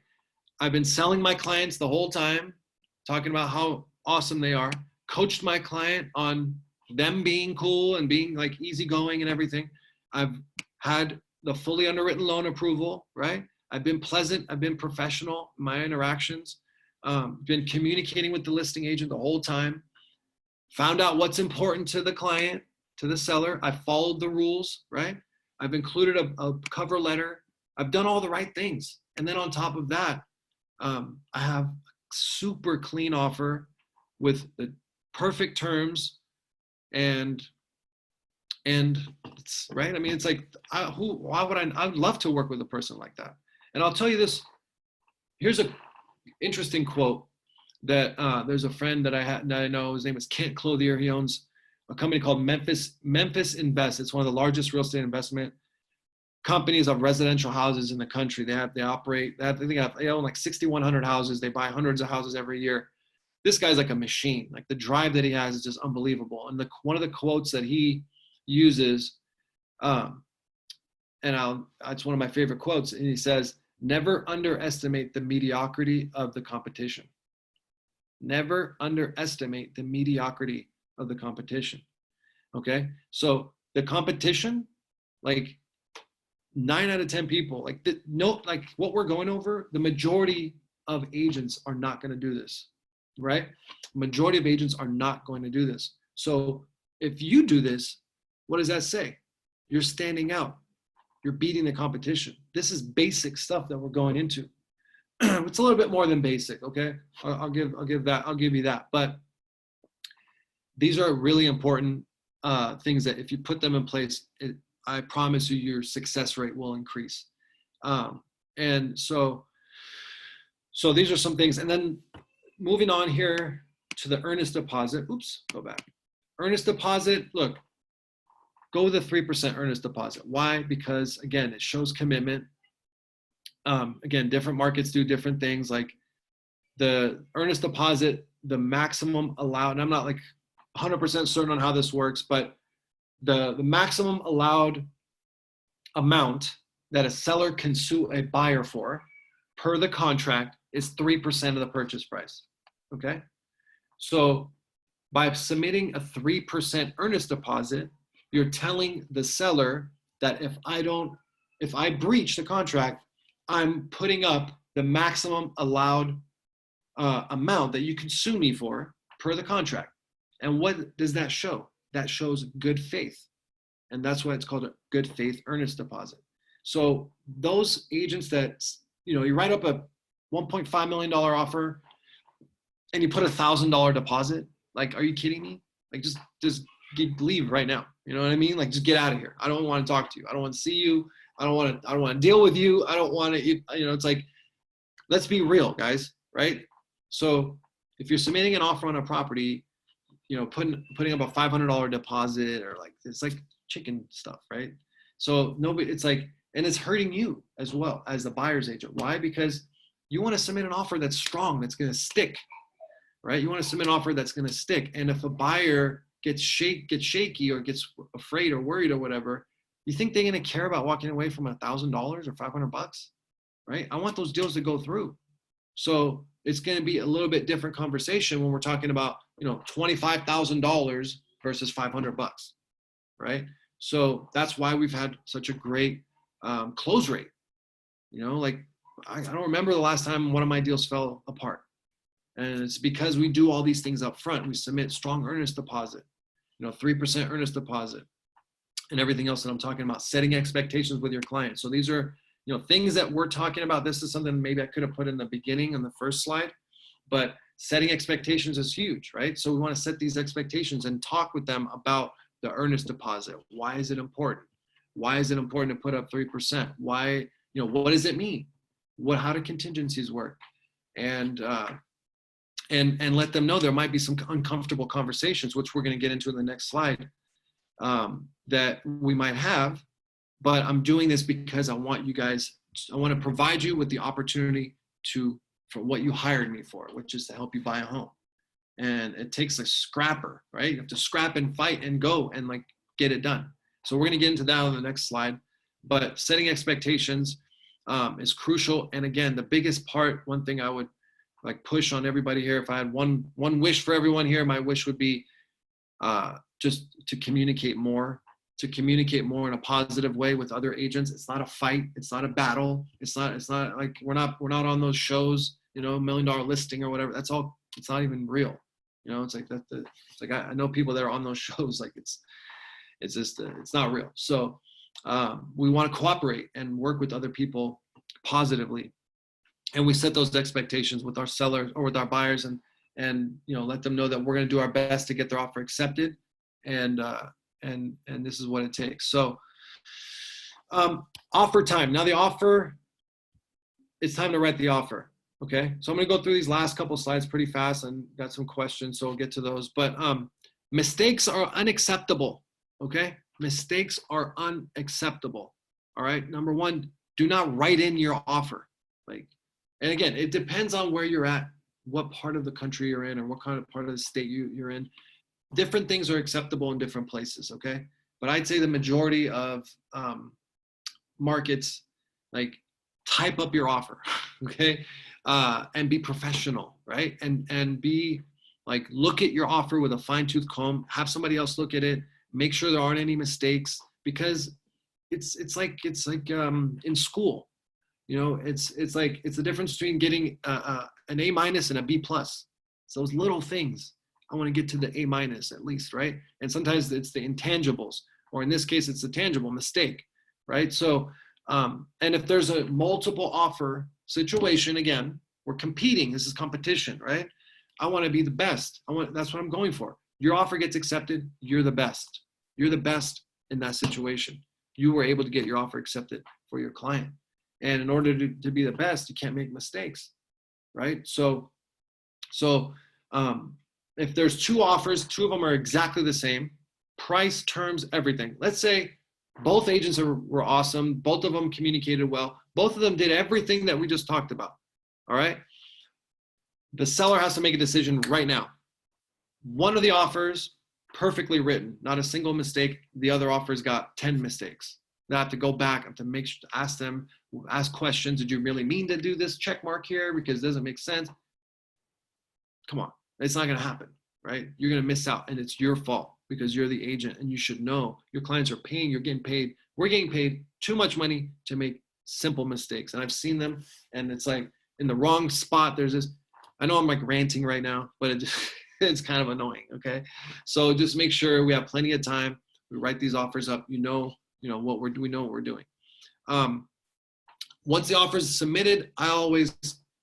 I've been selling my clients the whole time, talking about how awesome they are, coached my client on them being cool and being like easygoing and everything. I've had the fully underwritten loan approval, right? I've been pleasant. I've been professional in my interactions, been communicating with the listing agent the whole time, found out what's important to the client, to the seller. I've followed the rules, right? I've included a cover letter. I've done all the right things. And then on top of that, I have a super clean offer with the perfect terms and it's right. I mean, it's like, why would I would love to work with a person like that. And I'll tell you this, here's a interesting quote that there's a friend that I know, his name is Kent Clothier. He owns a company called Memphis Invest. It's one of the largest real estate investment companies of residential houses in the country. They own like 6,100 houses. They buy hundreds of houses every year. This guy's like a machine. Like the drive that he has is just unbelievable. And one of the quotes that he uses, it's one of my favorite quotes. And he says, "Never underestimate the mediocrity of the competition." Never underestimate the mediocrity of the competition. Okay. So the competition, like 9 out of 10 people, like what we're going over, the majority of agents are not going to do this, right? Majority of agents are not going to do this. So if you do this, what does that say? You're standing out. You're beating the competition. This is basic stuff that we're going into. It's a little bit more than basic, okay? I'll give you that. But these are really important things that if you put them in place, I promise you your success rate will increase. And so these are some things. And then moving on here to the earnest deposit. Oops, go back. Earnest deposit, look, go with a 3% earnest deposit. Why? Because again, it shows commitment. Again, different markets do different things. Like the earnest deposit, the maximum allowed, and I'm not like 100% certain on how this works, but the maximum allowed amount that a seller can sue a buyer for per the contract is 3% of the purchase price, okay? So by submitting a 3% earnest deposit, you're telling the seller that if I breach the contract, I'm putting up the maximum allowed amount that you can sue me for per the contract. And what does that show? That shows good faith. And that's why it's called a good faith earnest deposit. So those agents that, you write up a $1.5 million offer and you put $1,000 deposit, like, are you kidding me? Like just leave right now. You know what I mean? Like just get out of here. I don't want to talk to you. I don't want to see you. I don't want to deal with you. I don't want to, it's like, let's be real, guys, right? So if you're submitting an offer on a property, putting up a $500 deposit or like, it's like chicken stuff, right? So it's like, and it's hurting you as well as the buyer's agent. Why? Because you want to submit an offer that's strong, that's going to stick, right? You want to submit an offer that's going to stick. And if a buyer gets shaky or gets afraid or worried or whatever, You think they're going to care about walking away from $1,000 or $500, right? I want those deals to go through. So it's going to be a little bit different conversation when we're talking about, $25,000 versus $500, right? So that's why we've had such a great close rate. Like I don't remember the last time one of my deals fell apart. And it's because we do all these things up front. We submit strong earnest deposit, 3% earnest deposit, and everything else that I'm talking about, setting expectations with your client. So these are, things that we're talking about. This is something maybe I could have put in the beginning on the first slide, but setting expectations is huge, right? So we want to set these expectations and talk with them about the earnest deposit. Why is it important? Why is it important to put up 3%? Why, what does it mean? How do contingencies work? And let them know there might be some uncomfortable conversations, which we're going to get into in the next slide, that we might have. But I'm doing this because I want to provide you with the opportunity for what you hired me for, which is to help you buy a home. And it takes a scrapper, right? You have to scrap and fight and go and get it done. So we're going to get into that on the next slide. But setting expectations is crucial. And again, the biggest part, one thing I would push on everybody here, if I had one wish for everyone here, my wish would be just to communicate more in a positive way with other agents. It's not a fight. It's not a battle. It's not like we're not on those shows, $1 million listing or whatever. That's all. It's not even real. It's like that. It's like I know people that are on those shows. It's just it's not real. So we want to cooperate and work with other people positively, and we set those expectations with our sellers or with our buyers, and let them know that we're going to do our best to get their offer accepted, and this is what it takes. So offer time. Now the offer, it's time to write the offer. Okay. So I'm going to go through these last couple slides pretty fast and got some questions. So we'll get to those, but mistakes are unacceptable. Okay. Mistakes are unacceptable. All right. Number one, do not write in your offer. And again, it depends on where you're at, what part of the country you're in, or what kind of part of the state you're in. Different things are acceptable in different places, okay? But I'd say the majority of markets, type up your offer, okay? And be professional, right? And be look at your offer with a fine-tooth comb, have somebody else look at it, make sure there aren't any mistakes, because it's like in school, it's the difference between getting an A- and a B+. It's those little things. I want to get to the A- at least, right? And sometimes it's the intangibles, or in this case, it's the tangible mistake, right? So, and if there's a multiple offer situation, again, we're competing. This is competition, right? I want to be the best. That's what I'm going for. Your offer gets accepted. You're the best. You're the best in that situation. You were able to get your offer accepted for your client. And in order to be the best, you can't make mistakes, right? So, if there's two offers, two of them are exactly the same, price, terms, everything. Let's say both agents were awesome. Both of them communicated well. Both of them did everything that we just talked about. All right. The seller has to make a decision right now. One of the offers, perfectly written, not a single mistake. The other offer's got 10 mistakes. I have to go back. I have to make sure to ask questions. Did you really mean to do this check mark here? Because it doesn't make sense. Come on. It's not going to happen, right? You're going to miss out, and it's your fault because you're the agent, and you should know your clients are paying, you're getting paid. We're getting paid too much money to make simple mistakes. And I've seen them, and it's in the wrong spot. There's this, I know I'm ranting right now, but it's kind of annoying. Okay. So just make sure we have plenty of time. We write these offers up. We know what we're doing. Once the offer is submitted, I always,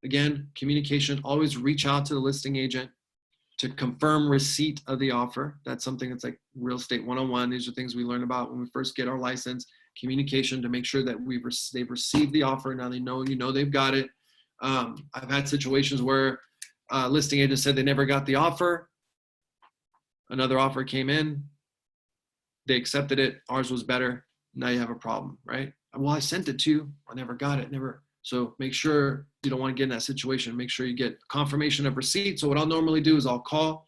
again, communication, always reach out to the listing agent to confirm receipt of the offer. That's something that's real estate 101. These are things we learn about when we first get our license. Communication to make sure that they've received the offer. Now they know, they've got it. I've had situations where listing agent said they never got the offer. Another offer came in. They accepted it. Ours was better. Now you have a problem, right? Well, I sent it to you. I never got it. So make sure you don't want to get in that situation. Make sure you get confirmation of receipt. So what I'll normally do is I'll call,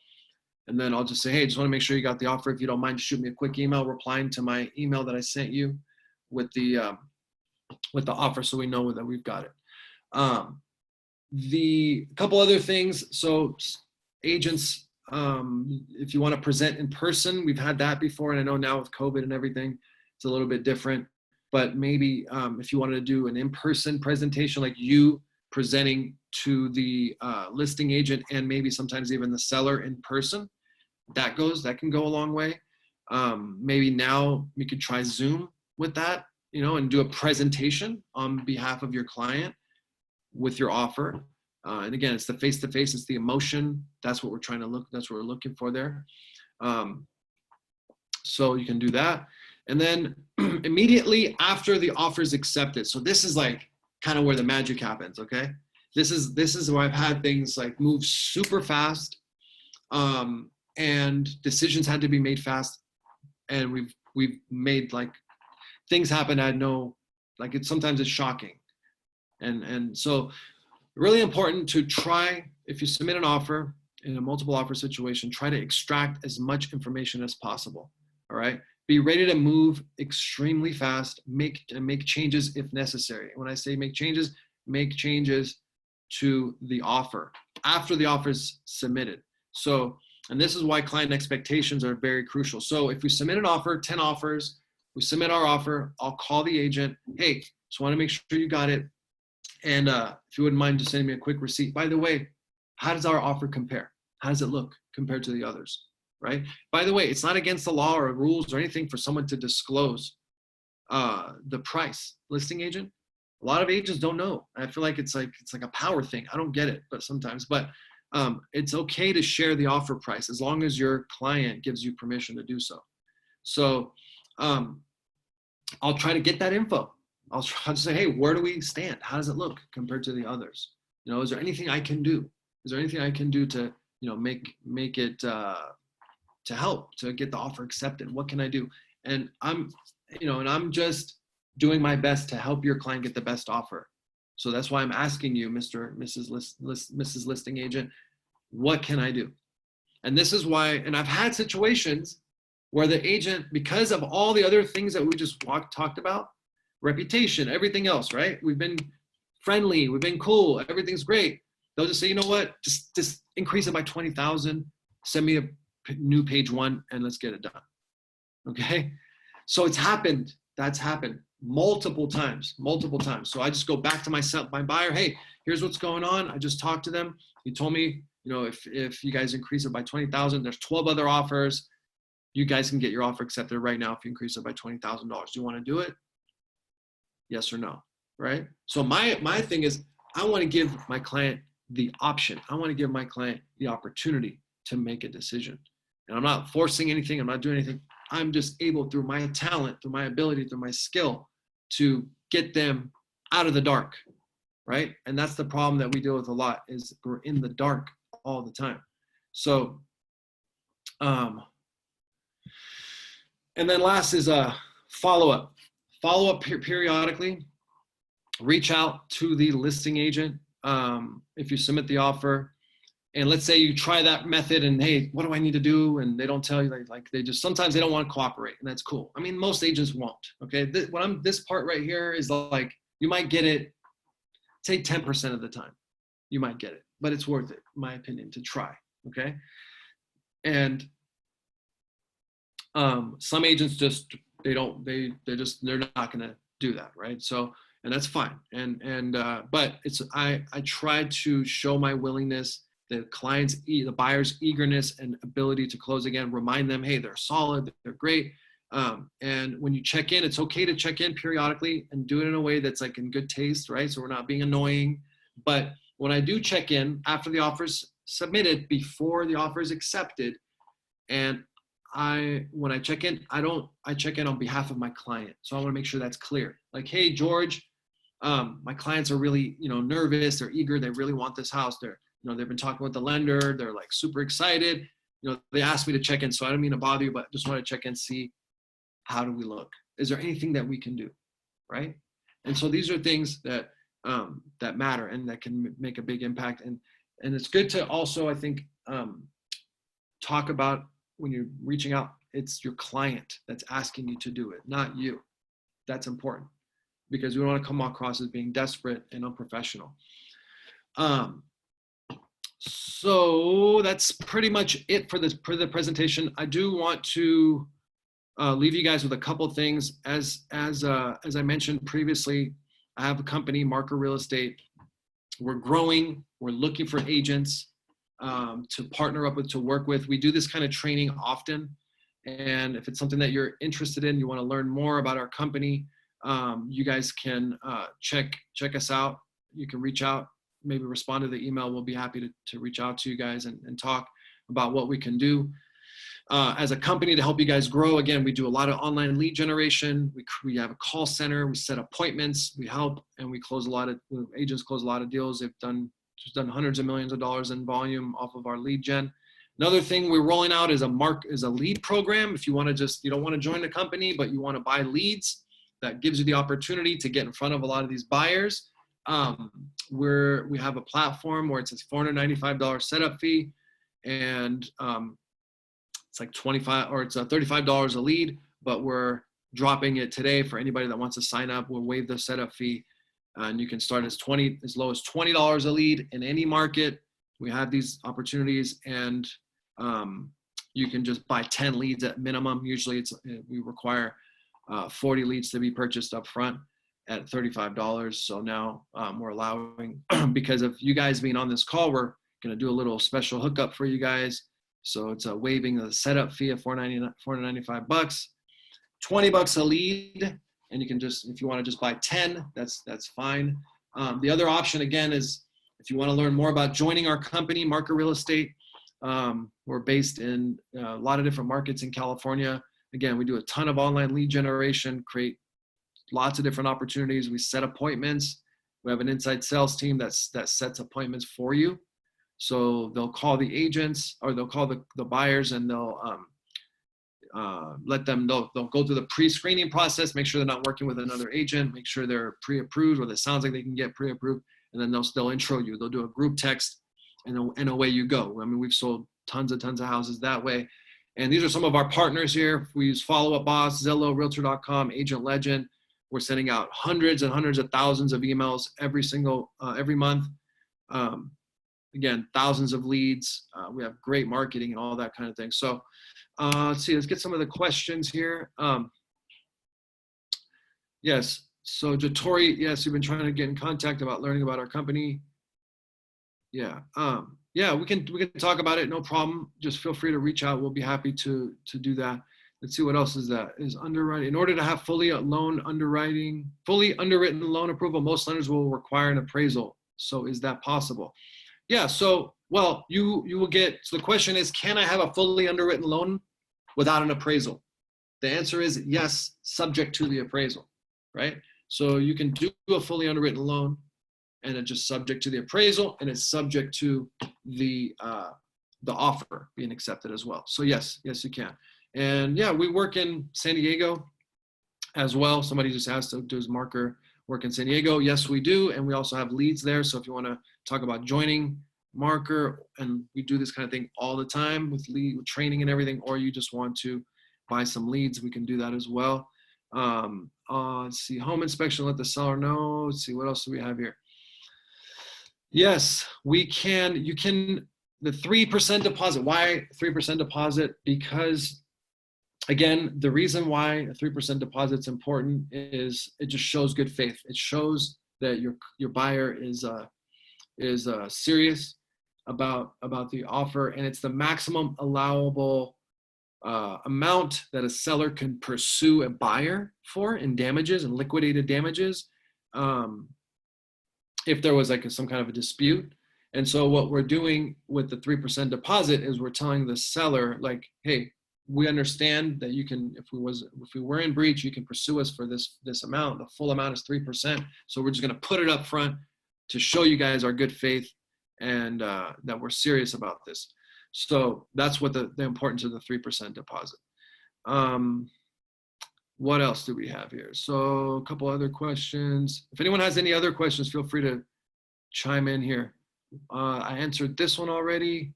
and then I'll just say, hey, just want to make sure you got the offer. If you don't mind, just shoot me a quick email replying to my email that I sent you. with the offer, so we know that we've got it. The couple other things. So agents, if you want to present in person, we've had that before, and I know now with COVID and everything, it's a little bit different. But maybe if you wanted to do an in-person presentation, like you presenting to the listing agent and maybe sometimes even the seller in person, that can go a long way. Maybe now we could try Zoom with that, and do a presentation on behalf of your client with your offer. And again, it's the face-to-face, it's the emotion. That's what that's what we're looking for there. So you can do that. And then immediately after the offer is accepted. So this is like kind of where the magic happens, okay? This is where I've had things like move super fast, and decisions had to be made fast. And we've made like things happen. I know, like sometimes it's shocking. And so really important to try, if you submit an offer in a multiple offer situation, try to extract as much information as possible. All right. Be ready to move extremely fast, make changes if necessary. When I say make changes to the offer after the offer is submitted. So, and this is why client expectations are very crucial. So if we submit an offer, 10 offers, we submit our offer, I'll call the agent. Hey, just want to make sure you got it. And if you wouldn't mind just sending me a quick receipt. By the way, how does our offer compare? How does it look compared to the others, right? By the way, it's not against the law or rules or anything for someone to disclose the price. Listing agent, a lot of agents don't know. I feel like it's like a power thing. I don't get it, but sometimes. But it's okay to share the offer price as long as your client gives you permission to do so. So I'll try to get that info. I'll try to say, hey, where do we stand? How does it look compared to the others? Is there anything I can do? Is there anything I can do to, make it to help to get the offer accepted? What can I do? And I'm just doing my best to help your client get the best offer. So that's why I'm asking you, Mr. Mrs. Listing Agent, what can I do? And this is why, and I've had situations where the agent, because of all the other things that we just talked about, reputation, everything else, right? We've been friendly, we've been cool, everything's great. They'll just say, you know what, just increase it by 20,000, send me a new page one, and let's get it done. Okay? So it's happened. That's happened multiple times. So I just go back to my buyer, hey, here's what's going on. I just talked to them. He told me, if you guys increase it by 20,000, there's 12 other offers. You guys can get your offer accepted right now if you increase it by $20,000. Do you want to do it? Yes or no, right? So my thing is, I want to give my client the option. I want to give my client the opportunity to make a decision. And I'm not forcing anything. I'm not doing anything. I'm just able, through my talent, through my ability, through my skill, to get them out of the dark, right? And that's the problem that we deal with a lot, is we're in the dark all the time. So, and then last is follow-up. Follow up periodically. Reach out to the listing agent if you submit the offer. And let's say you try that method and, hey, what do I need to do? And they don't tell you, like they just, sometimes they don't want to cooperate, and that's cool. I mean, most agents won't, okay? This part right here is like, you might get it, say 10% of the time, you might get it, but it's worth it, in my opinion, to try, okay? And some agents just, they're not going to do that, right? So, and that's fine. But I try to show my willingness, the buyer's eagerness and ability to close again, remind them, hey, they're solid, they're great. And when you check in, it's okay to check in periodically and do it in a way that's like in good taste, right? So we're not being annoying. But when I do check in after the offer's submitted, before the offer is accepted, and when I check in, I check in on behalf of my client. So I want to make sure that's clear. Like, hey, George, my clients are really, nervous. They're eager. They really want this house. They've been talking with the lender. They're like super excited. They asked me to check in. So I don't mean to bother you, but just want to check in, see how do we look? Is there anything that we can do? Right. And so these are things that matter and that can make a big impact. And it's good to also, I think, talk about, when you're reaching out, it's your client that's asking you to do it, not you. That's important because we don't want to come across as being desperate and unprofessional. So that's pretty much it for the presentation. I do want to leave you guys with a couple things. As I mentioned previously, I have a company, Marker Real Estate. We're growing. We're looking for agents to partner up with, to work with. We do this kind of training often. And if it's something that you're interested in, you want to learn more about our company, you guys can check us out. You can reach out, maybe respond to the email. We'll be happy to reach out to you guys and talk about what we can do as a company to help you guys grow. Again, we do a lot of online lead generation. We have a call center. We set appointments. We help, and we close a lot of agents close a lot of deals. They've done hundreds of millions of dollars in volume off of our lead gen. Another thing we're rolling out is a lead program. If you want to you don't want to join the company, but you want to buy leads, that gives you the opportunity to get in front of a lot of these buyers. We have a platform where it's a $495 setup fee, and it's like it's $35 a lead, but we're dropping it today for anybody that wants to sign up. We'll waive the setup fee, and you can start as low as $20 a lead in any market. We have these opportunities, and you can just buy 10 leads at minimum. Usually we require 40 leads to be purchased up front at $35. So now we're allowing, because of you guys being on this call, we're going to do a little special hookup for you guys. So it's waiving the setup fee of $495, $20 a lead. And you can just, if you want to just buy 10, that's fine. The other option, again, is if you want to learn more about joining our company, Marker Real Estate. We're based in a lot of different markets in California. Again, we do a ton of online lead generation, create lots of different opportunities. We set appointments. We have an inside sales team that sets appointments for you. So they'll call the agents, or they'll call the buyers, and they'll they'll go through the pre-screening process, make sure they're not working with another agent, make sure they're pre-approved, or it sounds like they can get pre-approved, and then they'll intro you. They'll do a group text, and away you go. I mean, we've sold tons of houses that way. And these are some of our partners here. We use Follow Up Boss, Zillow, Realtor.com, Agent Legend. We're sending out hundreds and hundreds of thousands of emails every month. Again, thousands of leads. We have great marketing and all that kind of thing. So let's see, let's get some of the questions here. Yes, so Jatori, yes, you've been trying to get in contact about learning about our company. Yeah, yeah, we can talk about it, no problem. Just feel free to reach out. We'll be happy to do that. Let's see, what else is that? Is underwriting. In order to have fully underwritten loan approval, most lenders will require an appraisal. So is that possible? Yeah, so, well, you will get, so the question is, can I have a fully underwritten loan without an appraisal? The answer is yes, subject to the appraisal, right? So you can do a fully underwritten loan, and it's just subject to the appraisal, and it's subject to the offer being accepted as well. So yes, you can. And yeah, we work in San Diego as well. Somebody just asked, does Marker work in San Diego? Yes, we do. And we also have leads there. So if you want to talk about joining Marker, and we do this kind of thing all the time with lead training and everything, or you just want to buy some leads, we can do that as well. Let's see, home inspection, let the seller know. Let's see, what else do we have here? Yes, we can. You can, the 3% deposit. Why 3% deposit? Because, again, the reason why a 3% deposit is important is it just shows good faith. It shows that your buyer is serious about the offer, and it's the maximum allowable amount that a seller can pursue a buyer for in damages and liquidated damages. If there was like some kind of a dispute. And so what we're doing with the 3% deposit is we're telling the seller, like, hey, we understand that you can, if we were in breach, you can pursue us for this amount. The full amount is 3%. So we're just going to put it up front to show you guys our good faith and that we're serious about this. So that's what the importance of the 3% deposit. What else do we have here? So a couple other questions. If anyone has any other questions, feel free to chime in here. I answered this one already.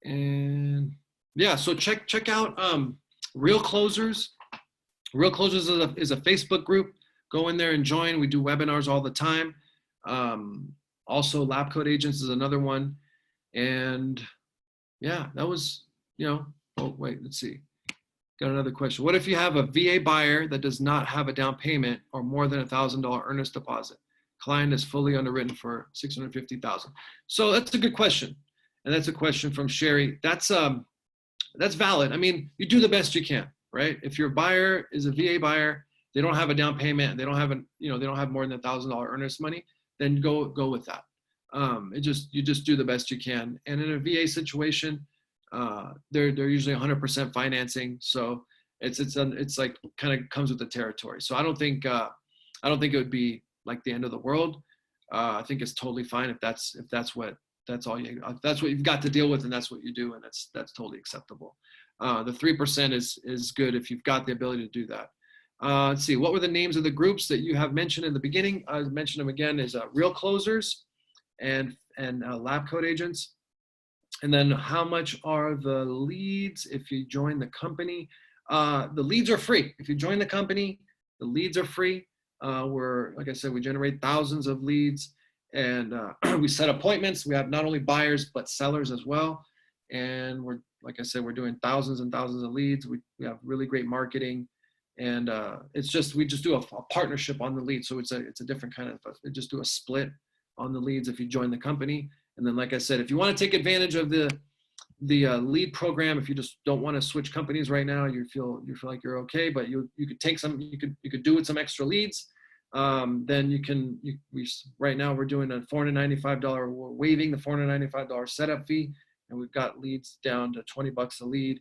And yeah, so check out Real Closers. Real Closers is a Facebook group. go in there and join. We do webinars all the time. Also, Lab Code Agents is another one. And yeah, that was, oh, wait, let's see. Got another question. What if you have a VA buyer that does not have a down payment or more than $1,000 earnest deposit? Client is fully underwritten for $650,000. So that's a good question. And that's a question from Sherry. That's valid. I mean, you do the best you can, right? If your buyer is a VA buyer, they don't have a down payment, they don't have they don't have more than $1,000 earnest money, then go with that. You just do the best you can. And in a VA situation, they're usually 100% financing, so it's like kind of comes with the territory. So I don't think it would be like the end of the world. I think it's totally fine if that's what you've got to deal with, and that's what you do, and that's totally acceptable. The 3% is good if you've got the ability to do that. Let's see, what were the names of the groups that you have mentioned in the beginning? I mentioned them again, is Real Closers and Lab Code Agents. And then how much are the leads if you join the company? The leads are free. If you join the company, the leads are free. Like I said, we generate thousands of leads, and we set appointments. We have not only buyers, but sellers as well. And like I said, we're doing thousands and thousands of leads. We have really great marketing. And we just do a partnership on the lead. So it's a different kind of, we just do a split on the leads if you join the company. And then, like I said, if you want to take advantage of the lead program, if you just don't want to switch companies right now, you feel like you're okay, but you could take some, you could do with some extra leads. Then right now we're doing a $495, we're waiving the $495 setup fee, and we've got leads down to $20 a lead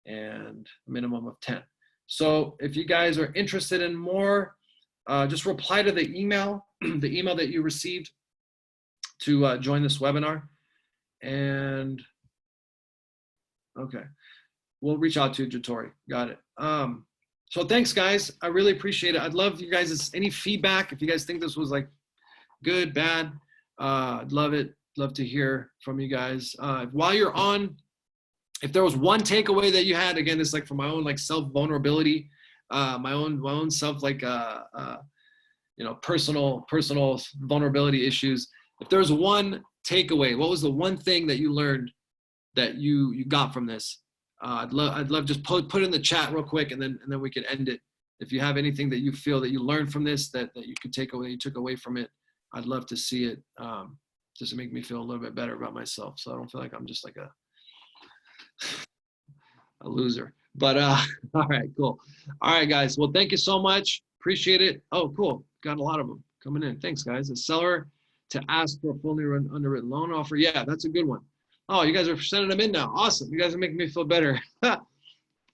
and a minimum of 10. So if you guys are interested in more, just reply to the email that you received to join this webinar. And okay, we'll reach out to you, Jatori. Got it. So thanks, guys. I really appreciate it. I'd love you guys, any feedback. If you guys think this was like good, bad, I'd love it. Love to hear from you guys. While you're on, if there was one takeaway that you had, again, this is like for my own like self vulnerability, my own self like personal vulnerability issues. If there's one takeaway, what was the one thing that you learned that you got from this? I'd love just put it in the chat real quick, and then we can end it. If you have anything that you feel that you learned from this that you could take away, you took away from it, I'd love to see it, just to make me feel a little bit better about myself, so I don't feel like I'm just like a loser. But all right, cool. All right, guys. Well, thank you so much. Appreciate it. Oh, cool. Got a lot of them coming in. Thanks, guys. A seller to ask for a fully underwritten loan offer. Yeah, that's a good one. Oh, you guys are sending them in now. Awesome. You guys are making me feel better.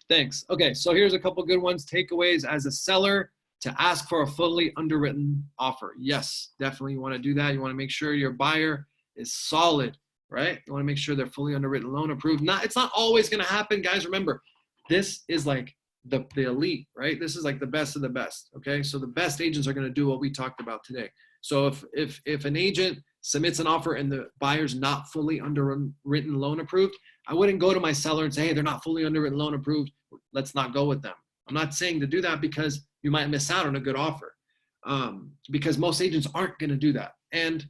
Thanks. Okay, so here's a couple good ones. Takeaways as a seller to ask for a fully underwritten offer. Yes, definitely you want to do that. You want to make sure your buyer is solid, right? You want to make sure they're fully underwritten, loan approved. It's not always going to happen, guys. Remember, this is like the elite, right? This is like the best of the best, okay? So the best agents are going to do what we talked about today. So if an agent submits an offer and the buyer's not fully underwritten loan approved, I wouldn't go to my seller and say, hey, they're not fully underwritten loan approved, let's not go with them. I'm not saying to do that because you might miss out on a good offer, because most agents aren't going to do that. And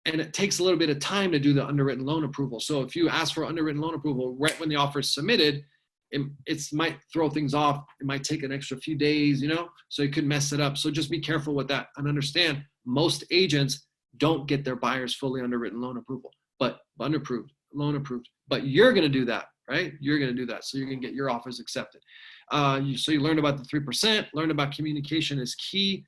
it takes a little bit of time to do the underwritten loan approval. So if you ask for underwritten loan approval right when the offer is submitted, it might throw things off. It might take an extra few days, so you could mess it up. So just be careful with that and understand most agents don't get their buyers fully underwritten loan approval, but loan approved. But you're going to do that, right? You're going to do that. So you're going to get your offers accepted. So you learned about the 3%, learned about communication is key.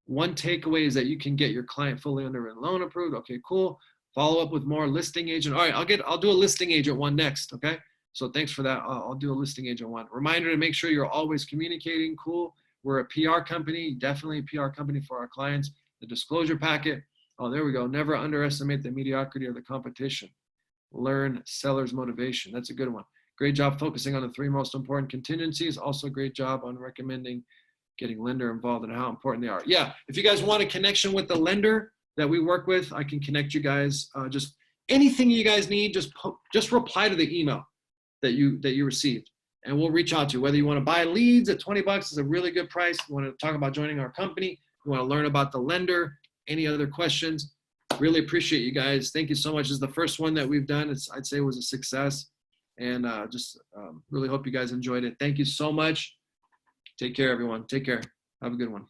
One takeaway is that you can get your client fully underwritten loan approved. Okay, cool. Follow up with more listing agent. All right, I'll do a listing agent one next. Okay. So thanks for that. I'll do a listing agent one. Reminder to make sure you're always communicating. Cool. We're a PR company, definitely a PR company for our clients. The disclosure packet. Oh, there we go. Never underestimate the mediocrity of the competition. Learn seller's motivation. That's a good one. Great job focusing on the 3 most important contingencies. Also great job on recommending getting lender involved and how important they are. Yeah, if you guys want a connection with the lender that we work with, I can connect you guys. Just anything you guys need, just reply to the email that you received. and we'll reach out to you. Whether you want to buy leads at 20 bucks is a really good price. You want to talk about joining our company, you want to learn about the lender, any other questions, really appreciate you guys. Thank you so much. This is the first one that we've done. I'd say it was a success, and just really hope you guys enjoyed it. Thank you so much. Take care, everyone. Take care. Have a good one.